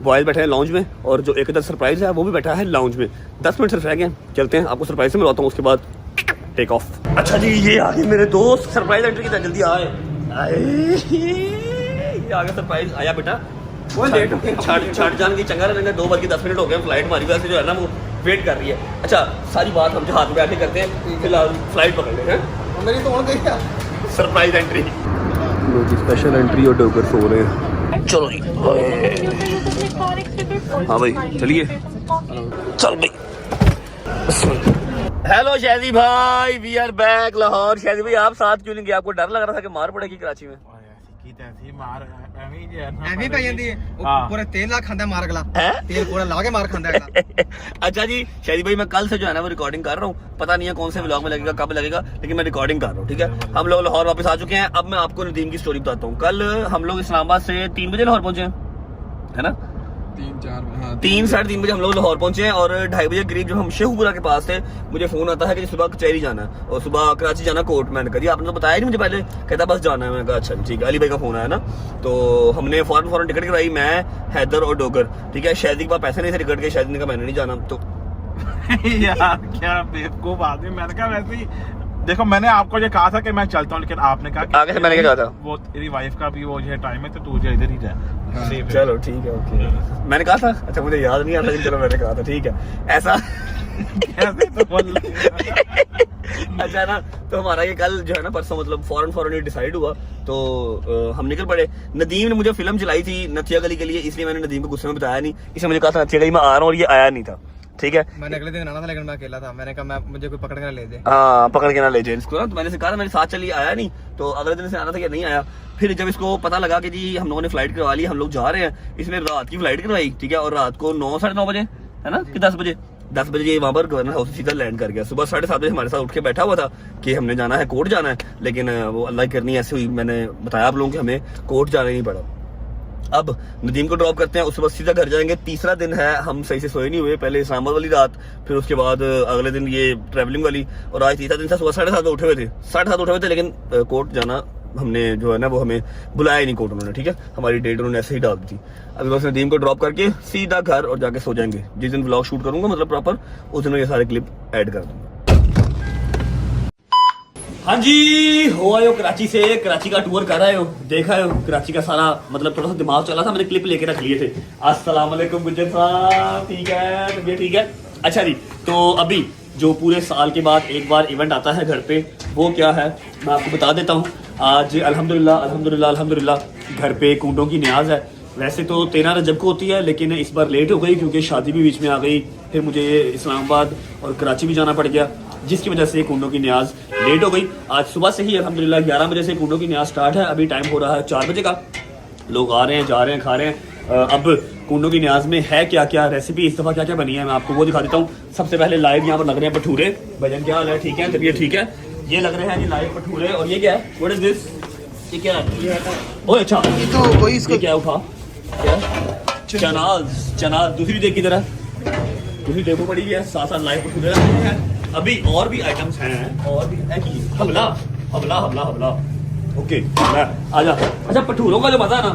बॉयज बैठे हैं लाउंज में, और जो एक अदर सरप्राइज है वो भी बैठा है लाउंज में। 10 मिनट सिर्फ रह गए, चलते हैं, आपको सरप्राइज से मिलवाता हूँ, उसके बाद टेक ऑफ। अच्छा जी, ये आगे मेरे दोस्त, सरप्राइज एंट्री की तरह जल्दी आए, ये आगे सरप्राइज आया बेटा। छाट जान की चंगा रहेंगे, 2 बज के 10 मिनट हो गए, फ्लाइट हमारी वजह से जो है ना वो वेट कर रही है। अच्छा, सारी बात हम जहाज में बैठे करते हैं, फिलहाल फ्लाइट पकड़ लेते हैं। मेरी तो हो गई क्या सरप्राइज एंट्री, स्पेशल एंट्री और डोगर सो रहे हैं। चलो जी, हाँ भाई चलिए, चल भाई। हेलो शहजी भाई, वी आर बैक लाहौर। शहजी भाई आप साथ क्यों नहीं गए? आपको डर लग रहा था कि मार पड़ेगी कराची में? अच्छा जी, शहजी भाई मैं कल से जो है ना वो रिकॉर्डिंग कर रहा हूँ, पता नहीं है कौन से व्लॉग में लगेगा, कब लगेगा, लेकिन मैं रिकॉर्डिंग कर रहा हूँ, ठीक है। हम लोग लाहौर वापस आ चुके हैं। अब मैं आपको नदीम की स्टोरी बताता हूँ। कल हम लोग इस्लामाबाद से 3 बजे लाहौर पहुंचे हैं, है ना, 3-3:30 बजे हम लोग लाहौर पहुंचे हैं और 2:30 बजे करीब जब हम शेखुपुरा के पास थे, मुझे फोन आता है कि सुबह कचहरी जाना है और सुबह कराची जाना कोर्ट। मैंने कहा जी आपने तो बताया नहीं मुझे पहले, कहता बस जाना है। मैंने कहा अच्छा ठीक है, अली भाई का फोन आया ना, तो हमने फौरन टिकट करवाई, मैं, हैदर और डोगर, ठीक है। शायद के पास पैसे नहीं थे टिकट के, शायद ने कहा मैंने नहीं जाना। तो यार क्या बेवकूफ आदमी, मैंने कहा वैसे ही देखो, मैंने आपको ये कहा था कि मैं चलता हूँ, लेकिन आपने कहा कि आगे से मैंने क्या कहा था, वो तेरी वाइफ का भी वो जो टाइम है तो तू जो इधर ही जा। चलो ठीक है, ओके। मैंने कहा था, अच्छा मुझे याद नहीं आता, चलो मैंने कहा था, ठीक है ऐसा। अच्छा ना, तो हमारा ये कल जो है ना परसों मतलब फौरन ये डिसाइड हुआ, तो हम निकल पड़े। नदीम ने मुझे फिल्म चलाई थी नथिया गली के लिए, इसलिए मैंने नदीम को गुस्से में बताया नहीं। इसने मुझे कहा था नथिया गली में आ रहा हूँ और ये आया नहीं था, ठीक है। मैंने अगले दिन आना था लेकिन मैं अकेला था, मैंने कहा मुझे कोई पकड़ के ना ले दे। हाँ, पकड़ के ना ले जाए इसको ना, तो मैंने कहा था मेरे साथ चलिए, आया नहीं, तो अगले दिन से आना था कि नहीं आया। फिर जब इसको पता लगा कि जी हम लोगों ने फ्लाइट करवा ली, हम लोग जा रहे हैं, इसने रात की फ्लाइट करवाई, ठीक है, और रात को 9-9:30 बजे, है ना, कि 10 बजे ये वहाँ पर गवर्नर हाउस सीधा लैंड कर गया। सुबह 7:30 बजे हमारे साथ उठ के बैठा हुआ था कि हमने जाना है, कोर्ट जाना है, लेकिन वो अल्लाह की करनी ऐसे हुई, मैंने बताया आप लोगों को हमें कोर्ट जाना नहीं पड़ा। अब नदीम को ड्रॉप करते हैं, उसके बाद सीधा घर जाएंगे। तीसरा दिन है, हम सही से सोए नहीं हुए, पहले इस्लामाबाद वाली रात, फिर उसके बाद अगले दिन ये ट्रैवलिंग वाली, और आज तीसरा दिन था। सुबह 7:30 उठे हुए थे, 7:30 उठे हुए थे, लेकिन कोर्ट जाना हमने जो है ना वो हमें बुलाया ही नहीं कोर्ट उन्होंने, ठीक है, हमारी डेट उन्होंने ऐसे ही डाल दी थी। अभी बस नदीम को ड्रॉप करके सीधा घर और जाके सो जाएंगे। जिस दिन व्लॉग शूट करूंगा मतलब प्रॉपर, उस दिन ये सारे क्लिप ऐड कर दूंगा। हाँ जी, हो आए हो कराची से, कराची का टूर कर आए हो, देखा है कराची का सारा, मतलब थोड़ा सा दिमाग चला था, मैंने क्लिप लेके रख लिए थे। अस्सलाम वालेकुम गुज्जर साहब, ठीक है, तबीयत ठीक है? अच्छा जी, तो अभी जो पूरे साल के बाद एक बार इवेंट आता है घर पे, वो क्या है मैं आपको बता देता हूँ। आज अल्हम्दुलिल्लाह घर पे कूटों की न्याज है। वैसे तो 13 रजब को होती है, लेकिन इस बार लेट हो गई क्योंकि शादी भी बीच में आ गई, फिर मुझे इस्लामाबाद और कराची भी जाना पड़ गया। जिसकी वजह से कुंडों की न्याज लेट हो गई। आज सुबह से ही अल्हम्दुलिल्लाह 11 बजे से कुंडों की न्याज स्टार्ट है। अभी टाइम हो रहा है 4 बजे का। लोग आ रहे हैं, जा रहे हैं, खा रहे हैं। अब कुंडों की न्याज में है क्या क्या रेसिपी, इस दफ़ा क्या क्या बनी है, मैं आपको वो दिखा देता हूँ। सबसे पहले लाइव यहाँ पर लग रहे हैं भटूरे। भजन क्या हाल है? ठीक है, तबीयत ठीक है? ये लग रहे हैं जी लाइव भटूरे। और ये क्या है? What is this? ये क्या है? ओह अच्छा, ये तो वही इसको क्या उठा? क्या? चनाज दूसरी देख की तरह, दूसरी देखो पड़ी है। साथ साथ लाइव भटूरे रखे हैं। अभी और भी आइटम्स हैं, और भी है कि हमला हमला हमला हमला। ओके आजा। अच्छा, भटूरों का जो मजा है ना,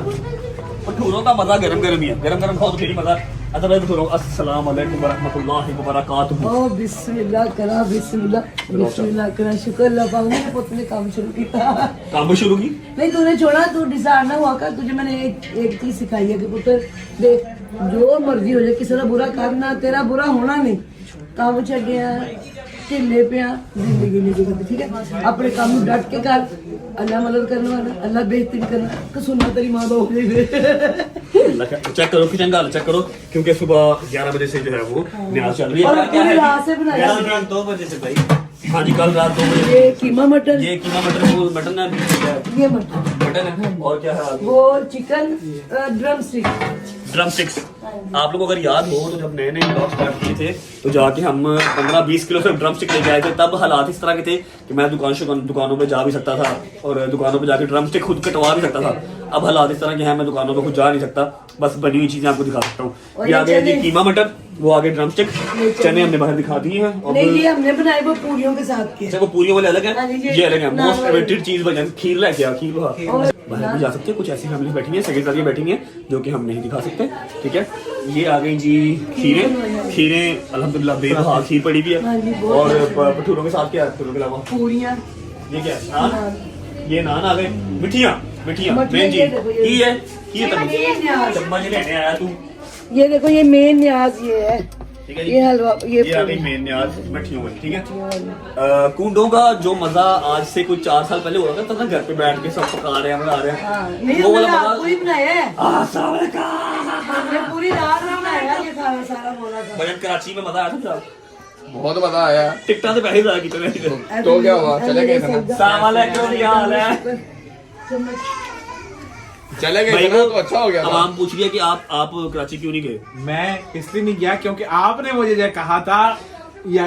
भटूरों का मजा गरम गरम ही है। गरम गरम खाओ तो फिर ही मजा। अदरवाइज भटूरों। अस्सलाम वालेकुम वरहमतुल्लाहि वबरकातुहू। ओ बिस्मिल्लाह करा, बिस्मिल्लाह करा। शुक्र अल्लाह पाक ने पुत ने काम शुरू किया। काम शुरू की? नहीं तूने छोड़ा, तू डिसाइड ना हुआ कर। तुझे मैंने एक चीज सिखाई है कि पुत्र देख, जो मर्जी हो जाए, किसी का बुरा करना, तेरा बुरा होना नहीं। काम छड़ गया, ढिले पे जिंदगी नहीं गुजरती, ठीक है? अपने काम में डट के कर। अल्लाह मदद करने वाला, अल्लाह बेइज्जती करना। तो सुनना तेरी माँ बाप चेक करो किचन का, चेक करो, क्योंकि सुबह 11 बजे से जो है वो न्याज चल रही है। और पूरी रात से बनाया। 2 बजे से भाई। हाँ जी, कल रात 2 बजे। ये कीमा मटन, ये कीमा मटन है, ये मटन है। और क्या है? वो चिकन ड्रम स्टिक्स। आप लोगों को अगर याद हो तो जब नए नए ब्लॉग स्टार्ट किए थे तो जाके हम 15-20 किलो से ड्रम स्टिक लेके आए थे। तब हालात इस तरह के थे कि मैं दुकानों पे जा भी सकता था और दुकानों पे जाके ड्रम स्टिक खुद कटवा भी सकता था। अब हालात इस तरह के हैं, मैं दुकानों पे खुद जा नहीं सकता, बस बनी हुई चीजें आपको दिखा सकता हूँ। ये आगे जी कीमा मटन, वो आगे ड्रम स्टिक, चने हमने बाहर दिखा दिए हैं। नहीं, ये हमने बनाए वो पूरियों के साथ के। अच्छा, वो पूरियों वाले अलग है, ये अलग है। मोस्ट नान फेवरेट चीज बजन खीर लेके आ। खीर बाहर भी जा सकते हैं। कुछ ऐसी फैमिली बैठी है, सेक्रेटरी बैठी है, जो कि हम नहीं दिखा सकते, ठीक है? ये आ गई जी खीरें अल्हम्दुलिल्लाह बेबहा खीर पड़ी भी है। और भटूरों के साथ क्या है? भटूरों के अलावा पूरियां। ये क्या है? नान। ये नान आ गए। मिठियाँ मेन चीज की है। चम्मच लेने आया तू। ये देखो, ये मेन न्याज ये है, ठीक है जी? ये हलवा, ये आ गई मेन न्याज मठियों में, ठीक है? कुंडों का जो मजा आज से कुछ 4 साल पहले हो रहा था, तब ना घर पे बैठ के सब पका रहे हैं, मजा आ रहे हैं, वो वाला मजा। पूरी बनाया है, अस्सलाम हमने पूरी रात में बनाया ये सारा बोला था। वालेकुम। कराची में मजा आया था बहुत मजा आया। टिकटा से पैसे ज्यादा कितने तो क्या हुआ, चले गए थे? अस्सलाम वालेकुम, क्या हाल है? चले गए थे तो अच्छा हो गया। अब हम पूछ लिया कि आप कराची क्यों नहीं गए? मैं इसलिए नहीं गया क्योंकि आपने मुझे जो कहा था या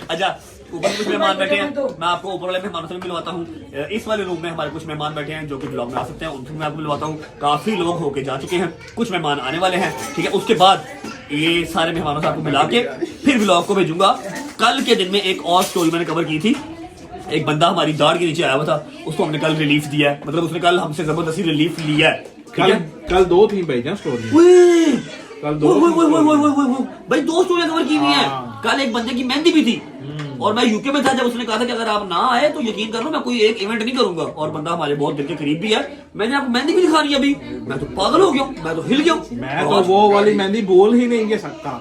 अच्छा, ऊपर कुछ मेहमान बैठे हैं, मैं आपको ऊपर वाले मेहमानों से मिलवाता हूँ। इस वाले रूम में हमारे कुछ मेहमान बैठे हैं जो कि ब्लॉग में आ सकते हैं, उनसे मैं आपको मिलवाता हूँ। काफी लोग होके जा चुके हैं, कुछ मेहमान आने वाले हैं, ठीक है? उसके बाद ये सारे मेहमानों से आपको मिला के फिर ब्लॉग को भेजूंगा। कल के दिन में एक और स्टोरी मैंने कवर की थी। एक बंदा हमारी दाढ़ के नीचे आया हुआ था, उसको हमने कल रिलीफ दिया है, मतलब उसने कल हमसे जबरदस्ती रिलीफ लिया है, ठीक है? कल 2 थी भाई स्टोरी। कल 2 भाई 2 स्टोरियां कवर की हुई है। कल एक बंदे की मेहंदी भी थी और मैं यूके में था जब उसने कहा था कि अगर आप ना आए तो यकीन कर लो मैं कोई एक इवेंट नहीं करूंगा। और बंदा हमारे बहुत दिल के करीब भी है। मैंने आपको मेहंदी भी दिखा रही है अभी, मैं तो पागल हो गया हूँ, मैं तो हिल गया हूँ। मैं तो वो वाली मेहंदी बोल ही नहीं सकता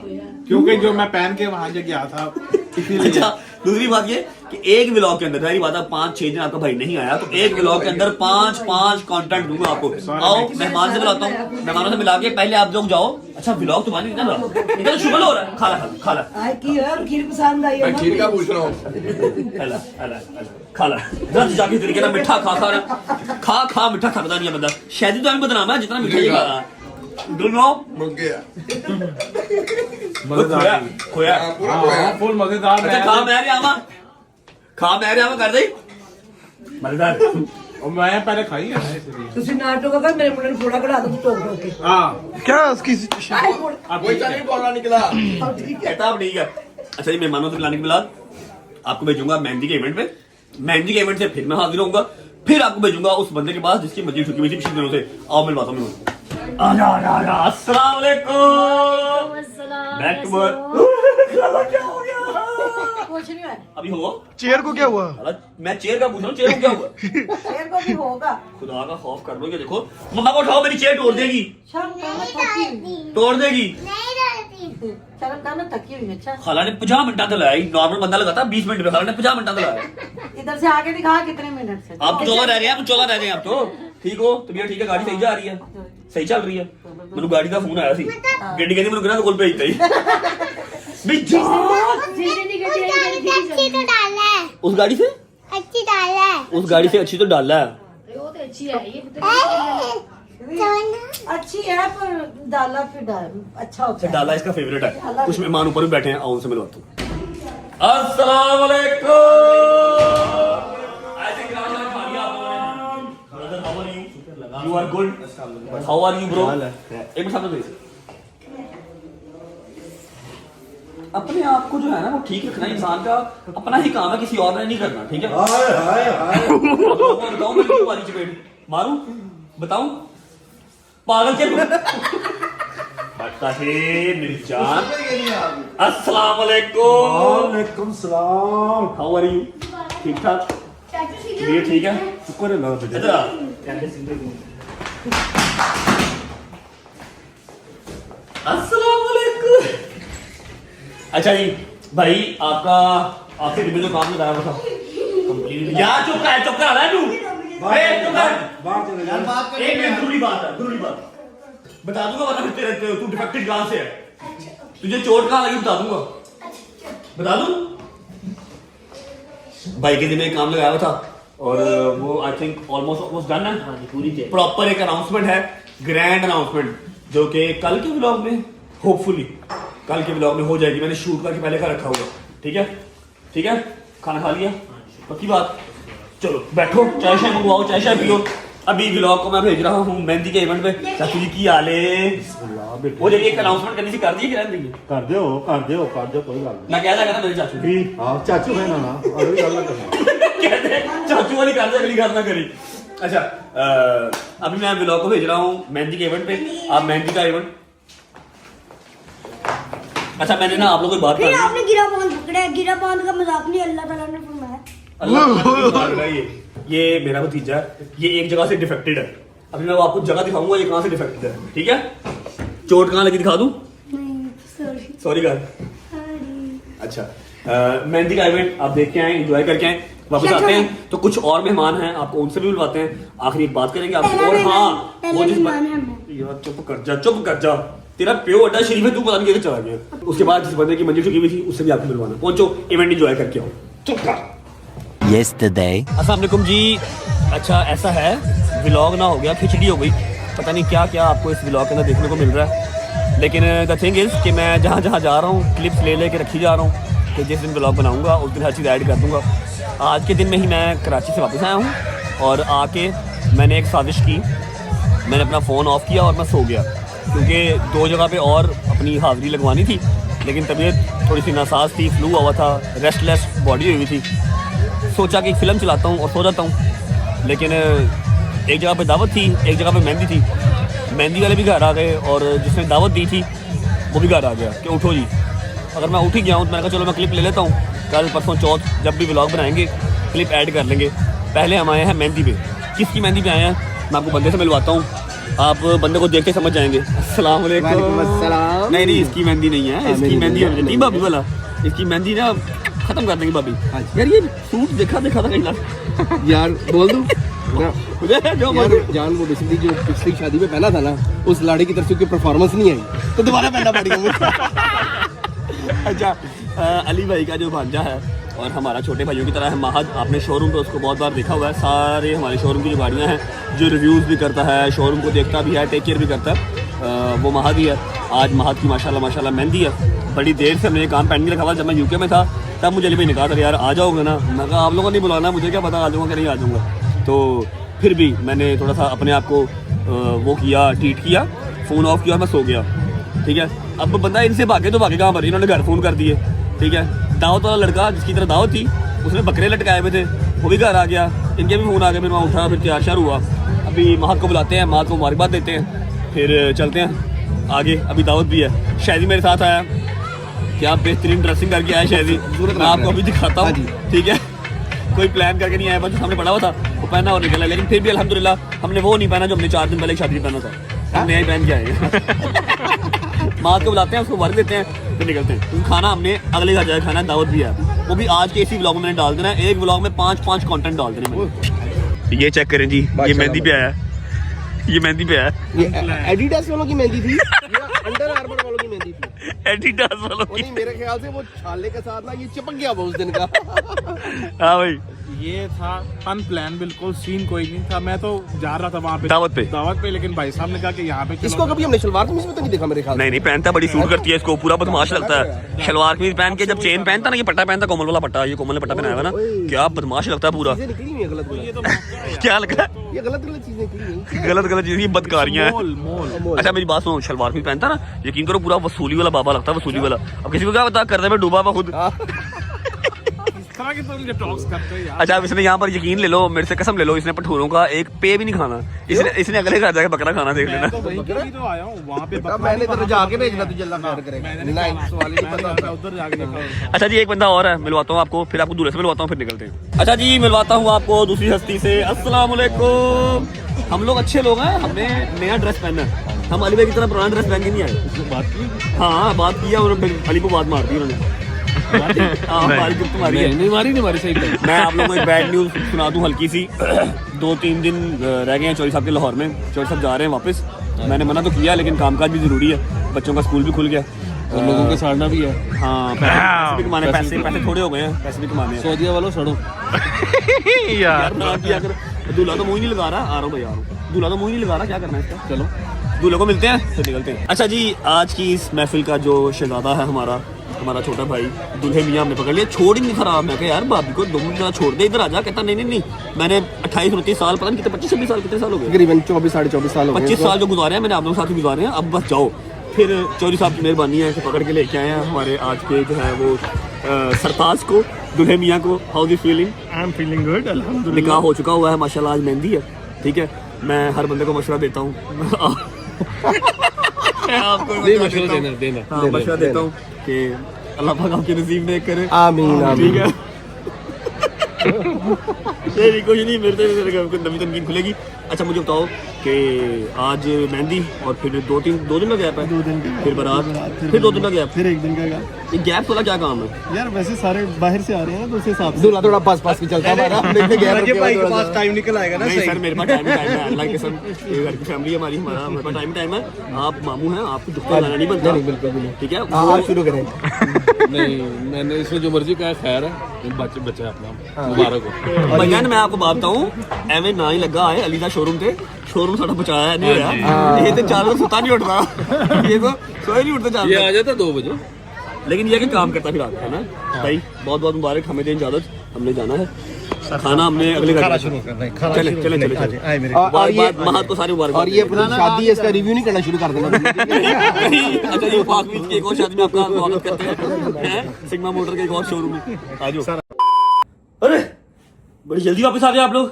क्योंकि जो मैं पहन के वहां गया था, इसीलिए। अच्छा, दूसरी बात ये कि एक व्लॉग के अंदर सारी बात है 5-6 दिन आपका भाई नहीं आया तो एक व्लॉग के अंदर 5 कंटेंट दूंगा आपको। आओ मेहमान से मिलाता हूँ, मेहमानों से मिला के पहले आप लोग जाओ। अच्छा, व्लॉग तुम्हारी ना इधर शुगर हो रहा है, खाला खीर पसंद आई है ना? खीर का पूछ रहा हूँ। खाला जब जाके तरीके ना मिठा खा मिठा खाता नहीं है बंदा। शायद तो हमें बदनाम है जितना मिठा ये खा रहा है। खोया फुल मजेदार। अच्छा, खा मैं आवा कर दे मजेदार। और मैं पहले खाई है इसलिए। ਤੁਸੀਂ ਨਾਟਕ ਕਰ ਮੇਰੇ ਮੁੰਡੇ ਨੂੰ ਥੋੜਾ ਕਢਾ ਦੋ ਟੋਕ ਟੋਕ ਕੇ। हाँ क्या उसकी कोई चने बोलना निकला। कहता अब ठीक है। अच्छा जी, मेहमानों से मिलाने के बाद आपको भेजूंगा मेहंदी के इवेंट पे। मेहंदी के इवेंट से फिर मैं हाजिर होऊंगा, फिर आपको भेजूंगा उस बंदे के पास जिसकी मस्जिद छुट्टी हुई थी पिछले दिनों से। आओ मिलवाता हूँ मैं। अस्सलाम वालेकुम। Back to work. क्या हो गया? कुछ नहीं है, अभी हो चेयर को क्या हुआ? मैं चेयर का पूछ रहा हूँ, चेयर को क्या हुआ? शेर को भी होगा। खुदा का खौफ कर लो। ये देखो, मम्मा को उठाओ, मेरी चेयर तोड़ देगी, शर्म करना थकी, तोड़ देगी। शर्म करना थकी हुई है। अच्छा, खाला ने 50 मिनट दिलाया। नॉर्मल बंदा लगाता 20 मिनट में, खाला ने 50 मिनट दिलाया। इधर से आके दिखा कितने मिनट से। आप 14 रह गए, आप 14 रह गए। आप तो ठीक हो, तबीयत ठीक है, गाड़ी सही जा रही है, सही चल रही है। मैंने गाड़ी का फोन आया सी, गड्डी कहती मैंने कोल भेजता ही। भी जान अच्छी तो डाला है, उस गाड़ी से अच्छी डाला है। उस गाड़ी से अच्छी तो डाला है। अच्छी है पर डाला फिर अच्छा होता है। डाला इसका फेवरेट है। कुछ मेहमान ऊपर भी बैठे हैं, आओ उनसे मिलवाता हूँ। अस्सलाम वालेकुम। You are good. How are you, bro? एक मिनट सामने देखिए। अपने आप को जो है ना वो ठीक रखना इंसान का अपना ही काम है, किसी और ने नहीं करना, ठीक है? बताओ मैं क्यों मारी चपेट मारूं? बताऊं? पागल क्या बता है मेरी जान। अस्सलाम वालेकुम। वालेकुम सलाम। How are you? ठीक ठाक? ये ठीक है? शुक्र है अल्लाह का। इधर आ। अस्सलाम वालेकुम। अच्छा जी भाई, आपसे दिन में जो काम लगाया था कंप्लीट। यार चुप कर रहा है तू। चुप कर। एक मिनट, जरूरी बात बता दूंगा, वरना फिर तेरे तू डिफेक्टेड कहां से है, तुझे चोट कहां लगी बता दूंगा। बता दूं भाई के दिन में काम लगाया था और वो आई थिंक ऑलमोस्ट डन है। पूरी प्रॉपर एक अनाउंसमेंट है, ग्रैंड अनाउंसमेंट, जो कि कल के व्लॉग में होपफुली कल के व्लॉग में हो जाएगी। मैंने शूट करके पहले का रखा हुआ। ठीक है, खाना खा लिया, पक्की बात। चलो बैठो, चाय शाय मंगवाओ, चाय शाय पियो। अभी व्लॉग को मैं भेज रहा हूँ मेहंदी के इवेंट पे। चाचू जी की हाल है? वो जब एक अनाउंसमेंट करनी थी, कर दी कि रहने देंगे? कर दो कोई गल मैं कह रहा था मेरे चाचू नहीं। हां चाचू है ना अगली गल ना करना। कहते हैं चाचू वाली कर दे, अगली गल ना करी। अच्छा अभी मैं व्लॉग को भेज रहा हूँ मेहंदी के इवेंट पे। आप मेहंदी का इवेंट, अच्छा मैंने ना आप लोगों की बात फिर आपने गिरा बांध पकड़ा है। गिरा बांध का मजाक नहीं अल्लाह ताला ने फरमाया। ये मेरा भतीजा है, ये एक जगह से डिफेक्टेड है। अभी मैं आपको जगह दिखाऊंगा ये कहां से डिफेक्टेड है, ठीक है? चोट कहां लगी दिखा दूं? नहीं सॉरी कर। अच्छा मेहंदी का इवेंट आप देख के आए, एंजॉय करके आए, वापस आते हैं तो कुछ और मेहमान हैं, आपको उनसे भी मिलवाते हैं। आखिरी एक बात करेंगे आपसे। और हाँ वो जिस यार चुप कर जा, तेरा प्यो अड्डा शरीफ है, तू पता नहीं चला गया। उसके बाद जिस बंदे की मंजिल चुकी हुई थी उससे भी आपको मिलवाना। पहुंचो, इवेंट एंजॉय करके आओ। चुप कर। Yesterday. अस्सलाम वालेकुम जी। अच्छा ऐसा है, व्लॉग ना हो गया, खिचड़ी हो गई, पता नहीं क्या क्या आपको इस व्लॉग के अंदर देखने को मिल रहा है। लेकिन द थिंग इज़ कि मैं जहाँ जहाँ जा रहा हूँ क्लिप्स ले के रखी जा रहा हूँ कि जिस दिन व्लॉग बनाऊँगा उस दिन हर चीज़ ऐड कर दूँगा। आज के दिन में ही मैं कराची से वापस आया हूँ और आके मैंने एक साजिश की। मैंने अपना फ़ोन ऑफ़ किया और मैं सो गया, क्योंकि 2 जगह पे और अपनी हाज़िरी लगवानी थी, लेकिन तबीयत थोड़ी सी नासाज थी, फ्लू हुआ था, रेस्टलेस बॉडी हुई थी। सोचा कि एक फ़िल्म चलाता हूँ और सो जाता हूँ। लेकिन एक जगह पे दावत थी, एक जगह पे मेहंदी थी। मेहंदी वाले भी घर आ गए और जिसने दावत दी थी वो भी घर आ गया कि उठो जी। अगर मैं उठ ही गया हूँ तो मैंने कहा चलो मैं क्लिप ले लेता हूँ, कल परसों चौथ जब भी व्लॉग बनाएंगे क्लिप ऐड कर लेंगे। पहले हम आए हैं मेहंदी पे। किसकी मेहंदी पे आए हैं मैं आपको बंदे से मिलवाता हूँ, आप बंदे को देख के समझ जाएंगे। अस्सलाम वालेकुम। नहीं इसकी मेहंदी नहीं है, इसकी मेहंदी है भाभी वाला। इसकी मेहंदी ना खत्म कर देंगे भाभी। यार ये सूट देखा था कहीं ना यार बोल दूं जो जान वो बेसिकली जो पिछली शादी में पहना था ना, उस लाड़ी की तरफ से उसकी परफॉर्मेंस नहीं आई तो दोबारा पहनना पड़ेगा। अच्छा अली भाई का जो भांजा है और हमारा छोटे भाइयों की तरह है महद, आपने शोरूम पे उसको बहुत बार देखा हुआ है। सारे हमारे शोरूम की जो गाड़ियाँ हैं, जो रिव्यूज़ भी करता है, शोरूम को देखता भी है, टेक केयर भी करता है, वो महद ही है। आज महद की माशाल्लाह मेहंदी है। बड़ी देर से हमने काम पेंडिंग रखा हुआ। जब मैं यूके में था तब मुझे अली भाई ने कहा था यार आ जाओगे ना, मैं कहा आप लोगों ने बुलाना, मुझे क्या पता आ जाऊँगा कि नहीं आ जाऊँगा। तो फिर भी मैंने थोड़ा सा अपने आप को वो किया, ट्रीट किया, फ़ोन ऑफ किया और मैं सो गया। ठीक है, अब बंदा इनसे भागे तो भागे कहाँ पर, इन्होंने घर फ़ोन कर दिए। ठीक है, दावत वाला लड़का जिसकी तरह दावत थी उसने बकरे लटकाए हुए थे, वो भी घर आ गया, इनके भी फ़ोन आ गए। फिर मैं उठा, फिर तैयार शार हुआ। अभी महक को बुलाते हैं, महक को मुबारकबाद देते हैं, फिर चलते हैं आगे। अभी दावत भी है। शायदी मेरे साथ आया, क्या बेहतरीन ड्रेसिंग करके आया शायदी, मैं आपको अभी दिखाता हूँ। ठीक है, कोई प्लान करके नहीं आया, बस सामने पड़ा हुआ था वो पहना और निकला। लेकिन फिर भी अल्हम्दुलिल्लाह हमने वो नहीं पहना जो हमने 4 दिन पहले शादी में पहना था, हमने यही पहन के आए। माँ को बुलाते हैं, उसको वर्क देते हैं, फिर निकलते हैं। खाना हमने अगले घर जाकर खाना, दावत भी है, वो भी आज के इसी व्लॉग में मैंने डाल देना है। एक व्लॉग में 5 कंटेंट डाल देने मैंने। ये चेक करें जी, ये मेहंदी पे आया, ये मेहंदी पे आया। ये एडिडास वालों की मेहंदी थी। अंडर आर्मर वालों की मेहंदी थी। एडिडास वालों वो नहीं, मेरे ख्याल से वो छाले के साथ ना ये चिपक गया वो उस दिन का। हाँ भाई ये था अनप्लान, बिल्कुल सीन कोई नहीं था। मैं तो जा रहा था वहाँ पे दावत पे, लेकिन भाई साहब ने कहा कि यहाँ पे चलो। इसको कभी हमने शलवार कमीज में तो नहीं देखा मेरे ख्याल से। नहीं पहनता, बड़ी सूट करती है इसको, पूरा बदमाश लगता है। शलवार कमीज पहन के जब चेन पहनता ना, ये पट्टा पहनता, कोमल वाला पट्टा, ये कोमल ने पट्टा पहनाया हुआ ना, क्या बदमाश लगता है पूरा। चीजें निकली हुई है गलत गलत। क्या लगा? ये गलत गलत चीजें निकली हुई गलत चीजें, बदकारियां हैं। अच्छा मेरी बात सुनो, शलवार कमीज पहनता ना, यकीन करो पूरा वसूली वाला बाबा लगता है, वसूली वाला। अब किसी को क्या पता, करने में डूबा हुआ खुद। इस तरह की तो मुझे टॉक्स करते हैं यार। अच्छा अब इसने यहाँ पर यकीन ले लो, मेरे से कसम ले लो, इसने पठूरों का एक पे भी नहीं खाना। इसने अगले घर जाके बकरा खाना, देख लेना। तो वहीं के लिए तो आया हूँ वहाँ पे। है। मैंने तो जाके भेजना तुझे अल्लाह खैर करे। नहीं सवाल ही नहीं पता। उधर जाके देखा। अच्छा जी एक बंदा और है, मिलवाता हूँ आपको, फिर आपको दूल्हे से मिलवाता हूँ, फिर निकलते हैं। अच्छा जी मिलवाता हूँ आपको दूसरी हस्ती से। अस्सलाम वालेकुम। हम लोग अच्छे लोग हैं, हमने नया ड्रेस पहना है। हम अली भाई की तरह पुराना ड्रेस पहन के नहीं आए। बात की? हाँ बात किया, उन्होंने अली को बात मार दी उन्होंने। नहीं मारी सही। मैं आप लोगों को एक बैड न्यूज सुना दूं हल्की सी। 2-3 दिन रह गए हैं चौधरी साहब के लाहौर में। चौधरी साहब जा रहे हैं वापस। मैंने मना तो किया, लेकिन कामकाज भी जरूरी है, बच्चों का स्कूल भी खुल गया और लोगों के साड़ना भी है। हाँ पैसे भी कमाने, पैसे थोड़े हो गए हैं, पैसे भी कमाने हैं। सऊदीया वालों सड़ो यार ना किया कर। दूल्हा तो मुंह नहीं लगा रहा, आ रहा हूँ भाई आ रहा हूँ। दूल्हा तो मुंह नहीं लगा रहा, क्या करना है इसका। चलो दूल्हे को मिलते हैं फिर निकलते हैं। अच्छा जी आज की इस महफिल का जो शहजादा है हमारा छोटा भाई दूल्हे मियाँ हमने पकड़ लिया। छोड़ ही नहीं खराब। मैं कहा यार भाभी को 2 मिनट छोड़ दे, इधर आ जा। कहता नहीं मैंने 28-29 साल, पता नहीं कितने 25-26 साल, कितने साल हो गए, तकरीबन 24-24.5 साल हो गए। 25 साल जो गुजारे हैं मैंने आप लोगों के साथ ही गुजारे हैं। अब बस जाओ। फिर चौधरी साहब की मेहरबानी है कि पकड़ के लेके आए हैं हमारे आज के जो है वो सरताज को, दूल्हे मियाँ को। How the feeling? I am feeling good अल्हम्दुलिल्लाह। निकाह हो चुका हुआ है माशाल्लाह, आज मेहंदी है। ठीक है मैं हर बंदे को मशवरा देता हूँ। मशवरा देता हूँ कि अल्लाह पाक आपके नसीब में करे। आमीन ठीक है। ये कुछ नहीं, मेरे नवी तनकीन खुलेगी। अच्छा मुझे बताओ कि आज मेहंदी और फिर 2 दिन का गैप है, 2 दिन फिर बारात, फिर 2 दिन का गैप, फिर 1 दिन का ये गैप वाला क्या काम है यार? वैसे सारे बाहर से आ रहे हैं ना, तो उस हिसाब से दूल्हा थोड़ा पास भी चलता है। भाई के पास टाइम निकल आएगा ना। नहीं सर मेरे पास टाइम है, अल्लाह की कसम। ये घर की फैमिली है हमारी, हमारे पास टाइम है। आप मामू हैं, आपको दुख लाना नहीं बनता। बिल्कुल भी नहीं। ठीक है आप शुरू करें। नहीं मैंने इसमें जो मर्जी कहा खैर है, बच्चा अपना मुबारक हो। भैया मैं आपको बात बताऊं, एवं ना ही लगा है अली दा शोरूम थे, शोरूम साडा बचाया नहीं होया। ये तो 4 बजे सुता नहीं उठता, ये तो सोए नहीं उठते 4 बजे, आ जाता 2 बजे। लेकिन ये कि काम करता फिर आता है ना भाई। बहुत बहुत मुबारक, हमें दें इजाजत, हमने जाना है खाना, हमने अगले घर शुरू करना है। चले और ये महत को सारी मुबारक। और ये अपनी शादी है, इसका रिव्यू नहीं करना शुरू कर देना। अच्छा ये पाक बीच की एक और शादी में आपका स्वागत करते हैं, सिग्मा मोटर के एक और शोरूम में। आ जाओ। अरे बड़ी जल्दी वापस आ गए आप लोग।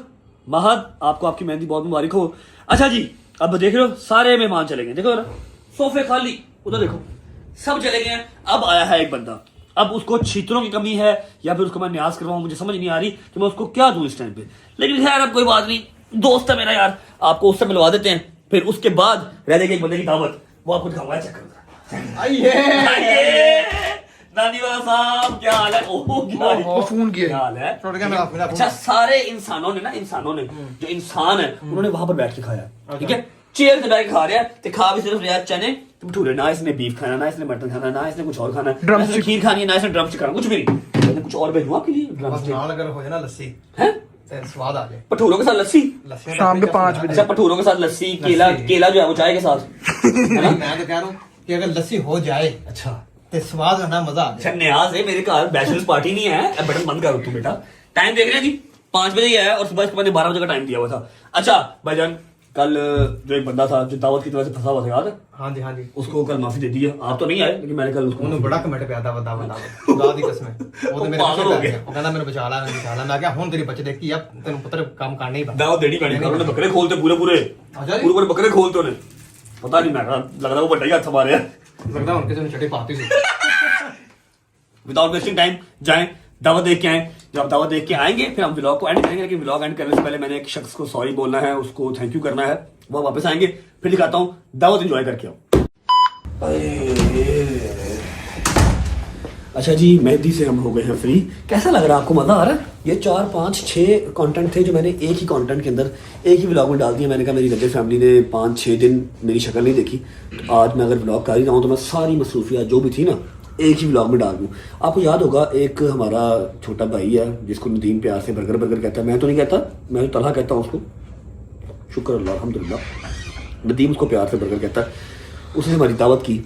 महद आपको आपकी मेहंदी बहुत मुबारक हो। अच्छा जी अब देख रहे हो सारे मेहमान चले गए, देखो ना सोफे खाली, उधर देखो सब चले गए हैं। अब आया है एक बंदा, अब उसको छीतरों की कमी है या फिर उसको मैं न्याज करवाऊं, मुझे समझ नहीं आ रही कि मैं उसको क्या दूं इस टाइम पे। लेकिन खैर अब कोई बात नहीं, दोस्त है मेरा यार, आपको उससे मिलवा देते हैं। फिर उसके बाद रह जाएगी एक बंदे की दावत, वो आपको दिखाऊंगा। चेक नानी वाला साहब क्या हाल है? फोन किया हाल है। अच्छा सारे इंसानों ने जो इंसान है उन्होंने वहां पर बैठ के खाया। ठीक है चेयर पे बैठ के खा रहे हैं, तो खा भी सिर्फ रहा चने भटूरे, ना इसने बीफ खाना, ना इसने मटन खाना, ना इसने कुछ और खाना, ना इसने खीर खानी है, ना इसने ड्रम स्टिक खाना, कुछ भी नहीं। मैंने कुछ और भेजूं आपके लिए ड्रम स्टिक अगर हो जाए ना लस्सी है, स्वाद आ जाए। भटूरों के साथ लस्सी शाम के 5 बजे। अच्छा भटूरों के साथ लस्सी, केला जो है वो चाय के साथ। मैं तो कह रहा हूँ कि अगर लस्सी हो जाए अच्छा तो स्वाद है ना, मजा आ जाए। न्याज है मेरे घर बैचलर्स पार्टी नहीं है, अब बटन बंद करो तू बेटा। टाइम देख रहे हैं जी 5 बजे ही आया और सुबह इसको मैंने 12 बजे का टाइम दिया हुआ था। अच्छा भाईजान कल जो एक बंदा था जो दावत की वजह से फंसा हुआ था, याद है? हाँ जी उसको कल माफी दे दी है। आप तो नहीं आए लेकिन मैंने कल उसको बड़ा कमेंट पे आता खुदा दी कसम वो तो मेरे पागल हो गया। वो कहना मैंने बचा ला मैं क्या हुन तेरी बच्चे देखी अब तेन पुत्र काम करना ही दावत देनी पड़ी। उन्होंने बकरे खोलते पूरे बकरे खोलते उन्हें पता नहीं, मैं लग रहा वो बड़ा ही हाथ हमारे लगता है उनके चटे पाती थी। विदाउट वेस्टिंग टाइम जाएं दावत देख के आए। जब आप दावत देख के आएंगे फिर हम व्लॉग को एंड करेंगे, लेकिन व्लॉग एंड करने से पहले मैंने एक शख्स को सॉरी बोलना है, उसको थैंक यू करना है। वो वापस आएंगे फिर दिखाता हूँ, दावत एंजॉय करके आओ। अच्छा जी, मेहंदी से हम हो गए हैं फ्री। कैसा लग रहा है आपको, मज़ा आ रहा है? ये 4, 5, 6 कंटेंट थे जो मैंने एक ही कंटेंट के अंदर एक ही व्लॉग में डाल दिया। मैंने कहा मेरी रजब फैमिली ने 5-6 दिन मेरी शक्ल नहीं देखी, तो आज मैं अगर व्लॉग कर ही रहा हूँ तो मैं सारी मसरूफियात जो भी थी ना एक ही व्लॉग में डाल दूँ। आपको याद होगा एक हमारा छोटा भाई है जिसको नदीम प्यार से बर्गर बर्गर कहता है। मैं तो नहीं कहता, मैं तो तलहा कहता हूँ उसको, शुक्र अल्लाह अल्हम्दुलिल्लाह। नदीम उसको प्यार से बर्गर कहता है। उसने हमारी दावत की,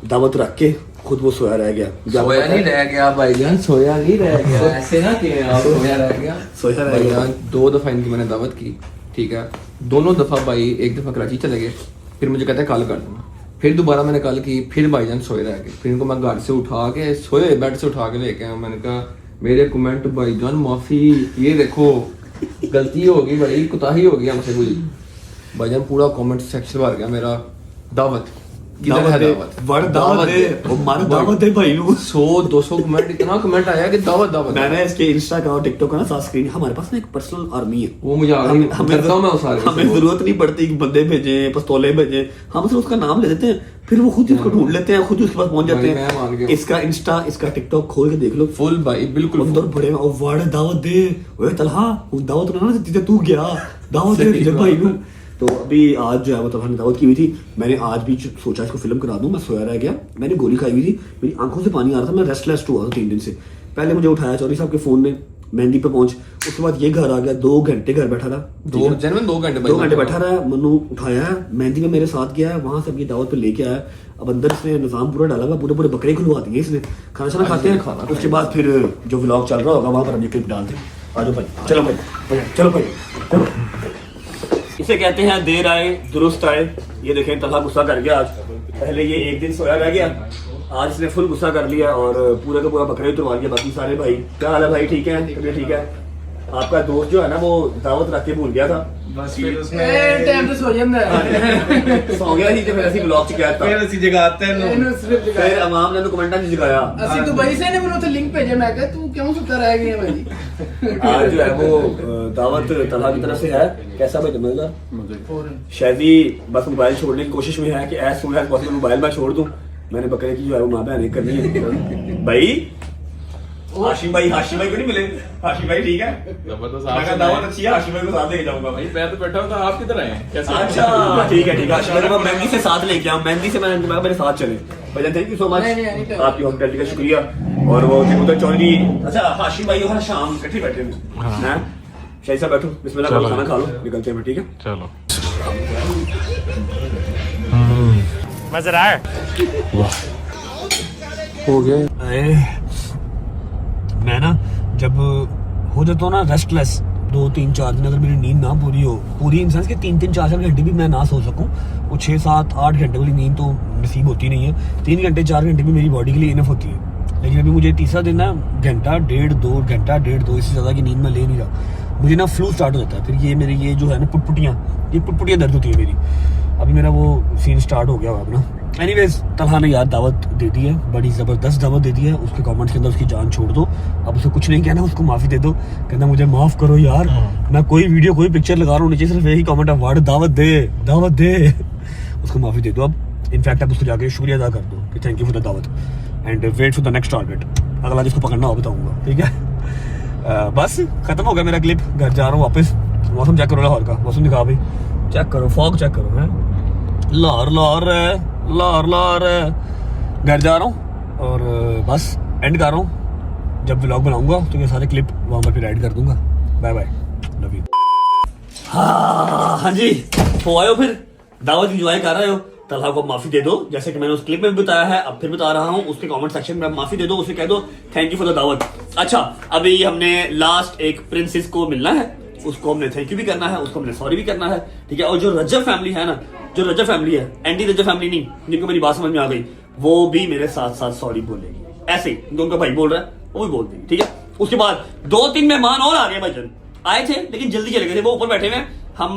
दावत रख के खुद वो सोया रह गया। सोया नहीं रह गया भाईजान, सोया नहीं रह गया। ऐसे ना कि आप सोया रह गया, सोया रह गया। 2 दफ़ा इनकी मैंने दावत की, ठीक है। दोनों दफ़ा भाई, एक दफ़ा कराची चले गए, फिर मुझे कहते हैं कल कर दूँगा। फिर दोबारा मैंने कल की, फिर भाईजान सोए रह गए। फिर इनको मैं घर से उठा के, सोए बेड से उठा के लेके आया। मैंने कहा मेरे कमेंट भाईजान माफ़ी, ये देखो गलती हो गई भाई, कुताही हो गई हमसे कोई। भाईजान पूरा कमेंट सेक्शन भर गया मेरा दावत किधर है, दावत दे, वो मार दावत दे भाई। 100-200 कमेंट, इतना कमेंट आया कि दावत दावत। मैंने इसके इंस्टा का और टिकटॉक का ना साथ स्क्रीन, हमारे पास ना एक पर्सनल आर्मी है, वो मुझे हमें जरूरत नहीं पड़ती कि बंदे भेजे, पिस्तौलें भेजे, हम सिर्फ उसका नाम ले देते हैं, फिर वो खुद उसको ढूंढ लेते हैं, खुद उसके पास पहुंच जाते हैं। इसका इंस्टा, इसका टिकटॉक खोल के देख लो, फुल भाई बिल्कुल अंदर बड़े वर्ड दावत दे। ओए तलहा दावत ना देती, तू गया दावत दे भाई नू। तो अभी आज जो है मतलब हमने दावत की हुई थी। मैंने आज भी सोचा इसको फिल्म करा दूं, मैं सोया रह गया, मैंने गोली खाई हुई थी, मेरी आंखों से पानी आ रहा था, मैं रेस्टलेस हुआ था 3 दिन से। पहले मुझे उठाया चौधरी साहब के फोन ने, मेहंदी पे पहुंच, उसके बाद ये घर आ गया, 2 घंटे घर बैठा रहा, 2 घंटे बैठा रहा। मनु उठाया, मेहंदी में मेरे साथ गया, वहां से ये दावत पे लेके आया। अब अंदर इसने निजाम पूरा डाला हुआ, पूरे बकरे खुलवा दिए इसने, खाना शाना खाते हैं। उसके बाद फिर जो व्लॉग चल रहा होगा वहां पर हम ये क्लिप डालते हैं। आ जाओ भाई, चलो भाई, चलो भाई, चलो। इसे कहते हैं देर आए दुरुस्त आए। ये देखें तलहा गुस्सा कर गया आज। पहले ये एक दिन सोया रह गया, आज इसने फुल गुस्सा कर लिया और पूरा का पूरा बकरे उतरवा लिया। बाकी सारे भाई क्या हाल है भाई, ठीक है, तबीयत ठीक है। आपका दोस्त जो है ना वो दावत रख के भूल गया था, बस फिर उसने टाइम पे सो गया ही, फिर ऐसी ब्लॉग च कहता फिर ऐसी जगाते हैं, फिर अवाम ने तो कमेंटा नहीं जगाया। ਅਸੀਂ ਦੁਬਈ से ने ਮੈਨੂੰ ਉੱਥੇ ਲਿੰਕ ਭੇਜਿਆ, मैं कहा तू क्यों सुता रह गया भाई। आज जो है वो दावत तलहा की तरफ से है। कैसा भाई मजेदार? शायदी बस मोबाइल छोड़ने की कोशिश में है कि as soon as possible mobile मैं छोड़ दूं। मैंने बकरे की जो है वो माँ बहन करनी है भाई। हाशिम भाई क्यों नहीं मिले? हाशिम भाई ठीक है, जबरदस्त दावत अच्छी है, हाशिम भाई को साथ लेके जाऊंगा भाई। मैं तो बैठा हूं, आप किधर आए? अच्छा ठीक है हाशिम भाई, मैं मेहंदी से साथ लेके आऊं, मेहंदी से मैं मेरे साथ चले भैया। थैंक यू सो मच, आपकी हॉस्पिटैलिटी का शुक्रिया। और वो उधर चौधरी, अच्छा हाशिम भाई हर शाम इकट्ठे बैठे हैं। शाही साहब बैठो, बिस्मिल्लाह करो, खाना खा लो, निकलते हैं, ठीक है चलो। मजेदार हो गया। मैं ना जब हो जाता हूँ ना रेस्टलेस, 2-3-4 दिन अगर मेरी नींद ना पूरी हो, पूरी इन सेंस के 3-4 घंटे भी मैं ना सो सकूँ, वो 6-7-8 घंटे वाली नींद तो नसीब होती नहीं है। 3 घंटे 4 घंटे भी मेरी बॉडी के लिए इनफ होती है। लेकिन अभी मुझे तीसरा दिन ना घंटा डेढ़ दो इससे ज़्यादा की नींद मैं ले नहीं रहा। मुझे ना फ्लू स्टार्ट हो जाता है, फिर ये मेरी ये जो है ना पुटपुटियाँ दर्द होती है मेरी। अभी मेरा वो सीन स्टार्ट हो गया अपना। एनीवेज तलहा ने यार दावत दे दी है, बड़ी ज़बरदस्त दावत दे दी है। उसके कमेंट्स के अंदर उसकी जान छोड़ दो, अब उसे कुछ नहीं कहना, उसको माफ़ी दे दो। कहना मुझे माफ़ करो यार, मैं कोई वीडियो कोई पिक्चर लगा रहा हूँ, नीचे सिर्फ यही कमेंट है वर्ड दावत दे। उसको माफ़ी दे दो। अब इनफैक्ट अब उसको जाके शुक्रिया अदा कर दो कि थैंक यू फॉर द दावत and wait for the next target. अगला जिसको पकड़ना हो बताऊँगा, ठीक है। बस खत्म हो गया मेरा क्लिप, घर जा रहा हूँ वापस। मौसम चेक करो लाहौर का, मौसम दिखा भाई, चेक करो, फॉग चेक करो है, लाहौर घर जा रहा हूँ और बस एंड कर रहा हूँ। जब व्लॉग बनाऊंगा तो ये सारे क्लिप वहाँ पर फिर ऐड कर दूंगा। Bye bye, love you. हाँ जी, हो आए हो, फिर दावत एंजॉय कर रहे हो। तलहा को माफी दे दो, जैसे कि मैंने उस क्लिप में भी बताया है, अब फिर बता रहा हूँ। उसके कमेंट सेक्शन में माफी दे दो, उसे कह दो थैंक यू फॉर द दावत। अच्छा, अभी हमने लास्ट एक प्रिंसेस को मिलना है, उसको हमने थैंक यू भी करना है, उसको हमने सॉरी भी करना है, ठीक है। और जो रजब फैमिली है ना, जो रजब फैमिली है, एंटी रजब फैमिली नहीं, जिनको मेरी बात समझ में आ गई, वो भी मेरे साथ साथ सॉरी बोलेगी। ऐसे ही उनका भाई बोल रहा है, वो भी बोल देगी, ठीक है। उसके बाद 2-3 मेहमान और आ गए भाईजान, आए थे लेकिन जल्दी चले गए थे, वो ऊपर बैठे हुए हैं। हम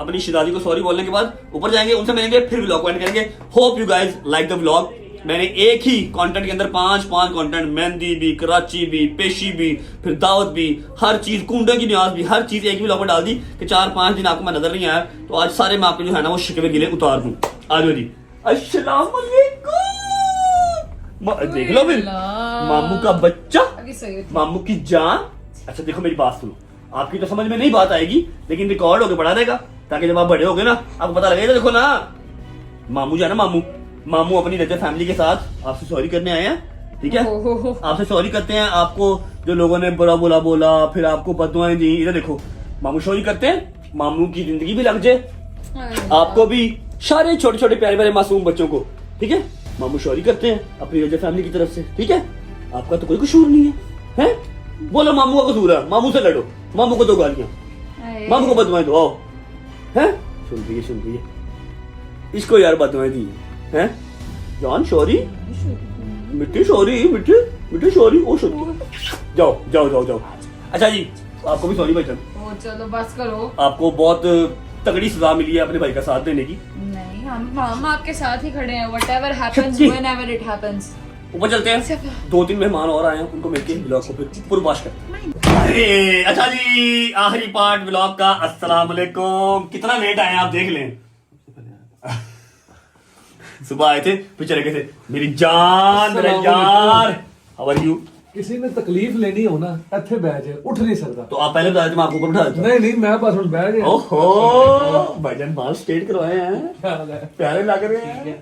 अपनी शहजादी को सॉरी बोलने के बाद ऊपर जाएंगे, उनसे मिलेंगे, फिर व्लॉग को एंड करेंगे। Hope you guys like the vlog. मैंने एक ही कंटेंट के अंदर 5 कंटेंट, मेहंदी भी, कराची भी, पेशी भी, फिर दावत भी, हर चीज, कुंडे की न्याज भी, हर चीज एक ही व्लॉग में डाल दी कि 4-5 दिन आपको मैं नजर नहीं आया, तो आज सारे मैं आपके जो है ना वो शिकवे गिले उतार दूं। आ जाओ जी, अस्सलाम वालेकुम। देख लो फिर मामू का बच्चा, मामू की जान। अच्छा देखो मेरी बात सुनो, आपकी तो समझ में नहीं बात आएगी, लेकिन रिकॉर्ड होके पढ़ा देगा, ताकि जब आप बड़े होगे ना आपको पता लगेगा। देखो ना, मामू जो है ना, मामू अपनी रहते फैमिली के साथ आपसे सॉरी करने आए हैं, ठीक है। आपसे सॉरी करते हैं, आपको जो लोगों ने बुरा बुरा बोला, फिर आपको बददुआएं दी, इधर देखो मामू सॉरी करते हैं, मामू की जिंदगी भी लग जाए, आपको भी, सारे छोटे छोटे प्यारे प्यारे मासूम बच्चों को, ठीक है। मामू सॉरी करते हैं अपनी रजा फैमिली की तरफ से, ठीक है। आपका तो कोई कसूर नहीं है, हैं? बोलो मामू का कसूर है, मामू से लड़ो, मामू को दो गालियां, मामू को बददुआएं दो, आओ, हैं? सुन रही है इसको यार बददुआएं दी हैं, जान सॉरी, मिट्टी सॉरी, मिट्टी सॉरी, ओ सॉरी, जाओ। अच्छा जी, आपको भी सॉरी भाईजान। चलो बस करो, आपको बहुत तगड़ी सजा मिली है अपने भाई का साथ देने की। नहीं हम आपके साथ ही खड़े हैं, whatever happens whenever it happens। ऊपर चलते हैं, 2-3 मेहमान और आए हैं, उनको मिलके ब्लॉग को फिर पूर्वाश करते हैं। अरे अच्छा जी, आखिरी पार्ट ब्लॉग का। अस्सलाम वालेकुम। कितना लेट आए आप देख लें, सुबह आए थे फिर चले गए थे। मेरी जान, मेरे यार, हाउ आर यू? किसी ने तकलीफ लेनी हो ना, ਇੱਥੇ ਬਹਿ ਜਾ, उठ नहीं सकता। तो आप पहले बताया, मैं आपको ऊपर बिठा देता। नहीं मैं बस उठ बैठ गया। ओहो भाईजान, बाल स्ट्रेट करवाए हैं, प्यारे लग रहे हैं।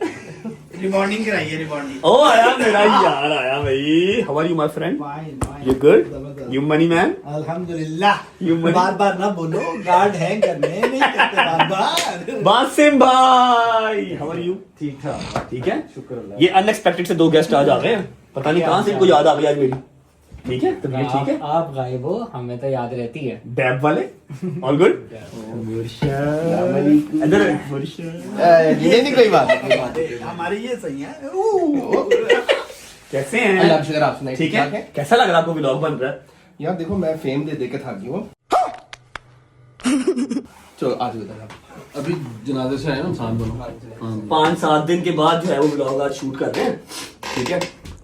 रिबॉन्डिंग कराइए, रिबॉन्डिंग। ओ आया मेरा यार, आया भाई। How are you my friend? You good? You money man? अल्हम्दुलिल्लाह। You money? बार ना बोलो, गार्ड है करने नहीं करते बार। बासिम भाई, हाउ आर यू? ठीक ठाक, ठीक है, शुक्र अल्लाह। ये अनएक्सपेक्टेड से 2 गेस्ट आज आ गए हैं, पता नहीं कहां से इनको याद आ गई आज मेरी। ठीक है, तो ठीक है, आप गायब हो, हमें तो याद रहती है। डैब वाले, ऑल गुड। इधर ये नहीं कोई बात, हमारी ये सही है। कैसे हैं? अल्लाह का शुक्र, आप सुनाइए। ठीक है, कैसा लग रहा है आपको व्लॉग बन रहा है? यार देखो, मैं फेम दे के थक गया हूँ। चलो आज बता, अभी जनाजे से आए ना इंसान दोनों, 5-7 दिन के बाद जो है वो व्लॉग आज शूट कर रहे हैं, ठीक है।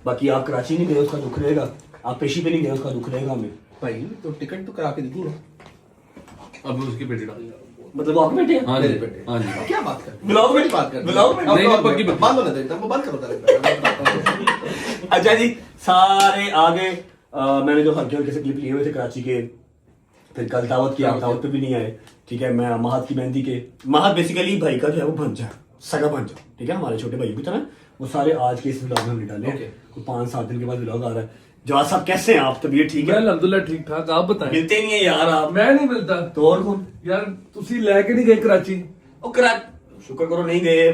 बाकी आप कराची नहीं गए, उसका दुख रहेगा, आप पेशी पे नहीं गए, उसका दुख रहेगा हमें। भाई तो टिकट तो करा के दी ना, अब उसकी बेटी डाल, मतलब वो आपके बेटे हैं? हाँ जी बेटे, हाँ जी। क्या बात कर, व्लॉग में बात कर, व्लॉग में नहीं पक्की बंद होने देता, वो बंद करो। अच्छा जी, सारे आगे मैंने जो हल्के हल्के से क्लिप लिए हुए थे कराची के, फिर कल दावत किया, दावत पे भी नहीं आए, ठीक है। मैं महत की मेहंदी के, महत बेसिकली भाई का जो है वो भंजा, सगा भंजा, ठीक है, हमारे छोटे भाई की तरह, वो सारे आज के इस व्लॉग में हमने डाले हैं। 5-7 दिन के बाद व्लॉग आ रहा है। जवाद साहब कैसे हैं आप? तबीयत ठीक है? अल्हम्दुलिल्लाह ठीक ठाक, आप बताएं। मिलते नहीं है यार आप। मैं नहीं मिलता तो और कौन? यार तुसी लेके नहीं गए कराची? शुक्र करो नहीं गए,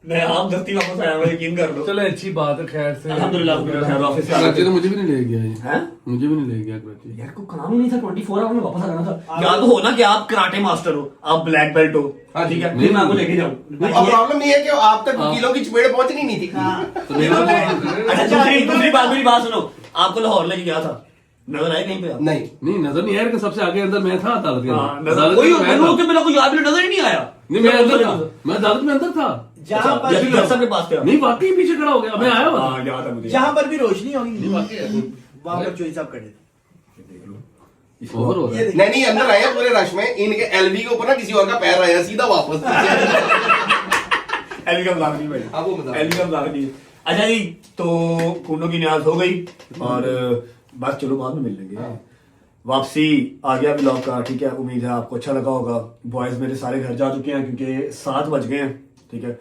मैं आप दस्ती वापस आया हूं, यकीन कर लो। चलो अच्छी बात है, खैर से अल्हम्दुलिल्लाह खैर, ऑफिस से कराची तो मुझे भी नहीं ले गया ये, हैं? मुझे भी नहीं ले गया कराची। यार को काम ही नहीं था, 24 आवर में वापस आ जाना था। या तो हो ना कि आप कराटे मास्टर हो, आप ब्लैक बेल्ट हो, ठीक है, फिर मैं आपको लेके जाऊं। प्रॉब्लम नहीं है कि आप तक वकीलों की चपेट पहुंचनी नहीं थी। अच्छा दूसरी बात, मेरी बात सुनो, आपको लाहौर लेके गया था, नजर आए कहीं पे आप? नहीं नजर नहीं आया कि सबसे आगे अंदर मैं था अदालत के अंदर। नजर कोई मेरे को याद नजर ही नहीं आया। नहीं मैं अंदर था, मैं अदालत में अंदर था, जहां पर सबके पास थे। नहीं वाकई पीछे खड़ा हो गया, मैं आया हुआ था, याद है मुझे। जहाँ पर भी रोशनी होगी वहाँ पर चोरी साहब खड़े थे। नहीं अंदर आया पूरे रश में, इनके एलबी के ऊपर ना किसी और का पैर आया, सीधा वापस। एलबी का मजाक नहीं भाई, आप वो मजाक, एलबी का मजाक नहीं। अच्छा जी, तो खूनों की न्याज हो गई और बस चलो बाद में मिल लेंगे। वापसी आ गया व्लॉग का, ठीक है। उम्मीद है आपको अच्छा लगा होगा। बॉयज मेरे सारे घर जा चुके हैं क्योंकि 7 बज गए हैं, ठीक है,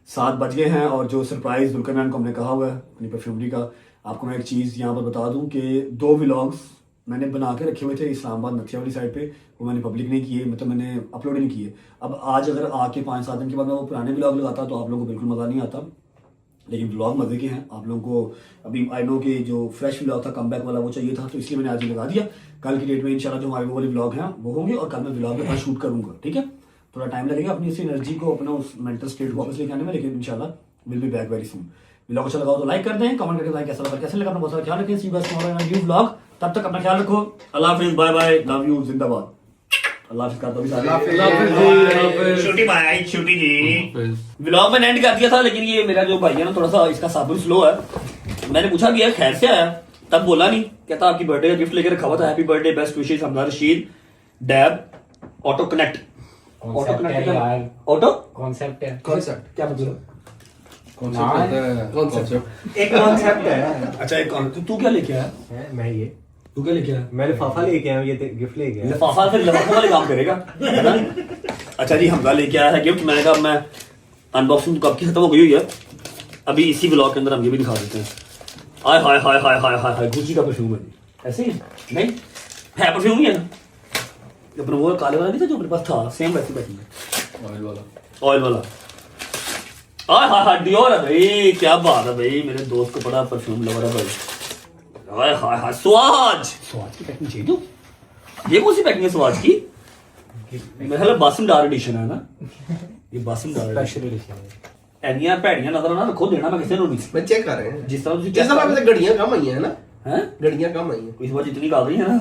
7 बज गए हैं। और जो सरप्राइज दुल्करनैन को हमने कहा हुआ है अपनी परफ्यूमरी का, आपको मैं एक चीज़ यहाँ पर बता दूं कि 2 व्लॉग्स मैंने बना के रखे हुए थे इस्लामाबाद नथिया वाली साइड पे, वो मैंने पब्लिक नहीं किए, मतलब मैंने अपलोड ही नहीं किए। अब आज अगर आके 5-7 दिन के बाद मैं वो पुराने व्लॉग लगाता तो आप लोगों को बिल्कुल मज़ा नहीं आता, लेकिन व्लॉग मजे के हैं। आप लोगों को अभी आई नो कि जो फ्रेश व्लॉग था, कमबैक वाला, वो चाहिए था, तो इसलिए मैंने आज ही लगा दिया। कल की डेट में इंशाल्लाह जो हमारे वो वाले व्लॉग हैं वो होंगे और कल मैं व्लॉग के पास शूट करूंगा, ठीक है। थोड़ा टाइम लगेगा अपनी इस एनर्जी को, अपना उस मेंटल स्टेट वापस लेके आने में, लेकिन इंशाल्लाह will be back very soon. Vlog अच्छा लगा तो लाइक कर दें, कमेंट करके बताएं कैसा लगा, कैसे लगा, अपना बहुत सारा ख्याल रखें। सी बस न्यू व्लॉग, तब तक अपना ख्याल रखो। अल्लाह हाफिज़, बाय बाय, लव यू, जिंदाबाद। अल्लाह हाफिज़ करता भी सारे छोटी भाई, छोटी जी व्लॉग में एंड कर दिया था, लेकिन ये मेरा जो भाई है ना, थोड़ा सा इसका साबुन स्लो है। मैंने पूछा कि यार खैर से आया, तब बोला नहीं, कहता आपकी बर्थडे का गिफ्ट लेकर रखा हुआ था, happy birthday, best wishes, Hamda Rashid, dab, auto connect. Auto connect, auto concept है, कॉन्सेप्ट क्या मतलब? कॉन्सेप्ट एक कॉन्सेप्ट है। अच्छा एक कॉन्सेप्ट, तू क्या लेके आया? मैं ये तू क्या लेके आया? मैं लिफाफा लेके आया हूँ, ये गिफ्ट लेके आया। लिफाफा फिर लिफाफे वाले काम करेगा, है ना? अच्छा जी, हमजा लेके आया है गिफ्ट। मैंने कहा मैं अनबॉक्सिंग कब की खत्म हो गई हुई है, अभी इसी ब्लॉग के अंदर हम ये भी दिखा देते हैं। हाय हाय हाय हाय हाय हाय हाय, गुच्ची का परफ्यूम है। ऐसे ही नहीं है, परफ्यूम ही है ना अपना, वो काले वाला नहीं था जो मेरे पास था, सेम वैसी पैकिंग है, ऑयल वाला। हाय हाय हाय, डियोर है भाई, क्या बात है भाई, मेरे दोस्त को बड़ा परफ्यूम लवर है भाई। हाय हाय हाय, स्वाज की पैकिंग चाहिए तो ये कौन सी पैकिंग है स्वाज की? मेरे ख्याल बासमदार एडिशन है ना ये, बासमदार स्पेशल एडिशन है। ਐਨੀਆਂ ਭੈੜੀਆਂ ਨਜ਼ਰ ਨਾ ਰੱਖੋ, ਦੇਣਾ ਮੈਂ ਕਿਸੇ ਨੂੰ ਨਹੀਂ। मैं चेक कर रहे हैं जिस तरह ਤੁਸੀਂ जिस तरह पे घड़ियां कम आई हैं ना, हैं घड़ियां कम आई हैं। इस बार जितनी काल रही है ना,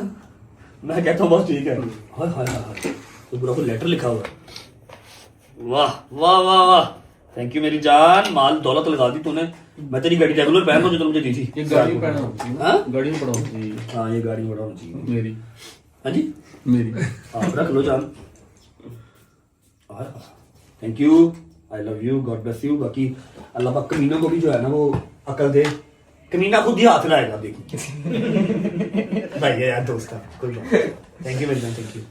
मैं कहता हूँ बस ठीक है। हाय हाय हाय, तो पूरा कोई लेटर लिखा हुआ है। वाह वाह वाह वाह, थैंक यू मेरी जान, माल दौलत लगा दी तूने। मैं तेरी गाड़ी रेगुलर पहन रहा हूँ जो तुमने दी थी। ये गाड़ी में पड़ा होती है, हाँ गाड़ी में पड़ा होती है। हाँ ये गाड़ी में बड़ा होना चाहिए मेरी हाँ जी, मेरी आप रख लो जान। Thank you, I love you, God bless you. बाकी अल्लाह पाक कमीनों को भी जो है ना वो अकल दे, कमीना खुद ही हाथ लाएगा देखो भाई यार दोस्त का कोई बात। थैंक यू मेरी जान, थैंक यू।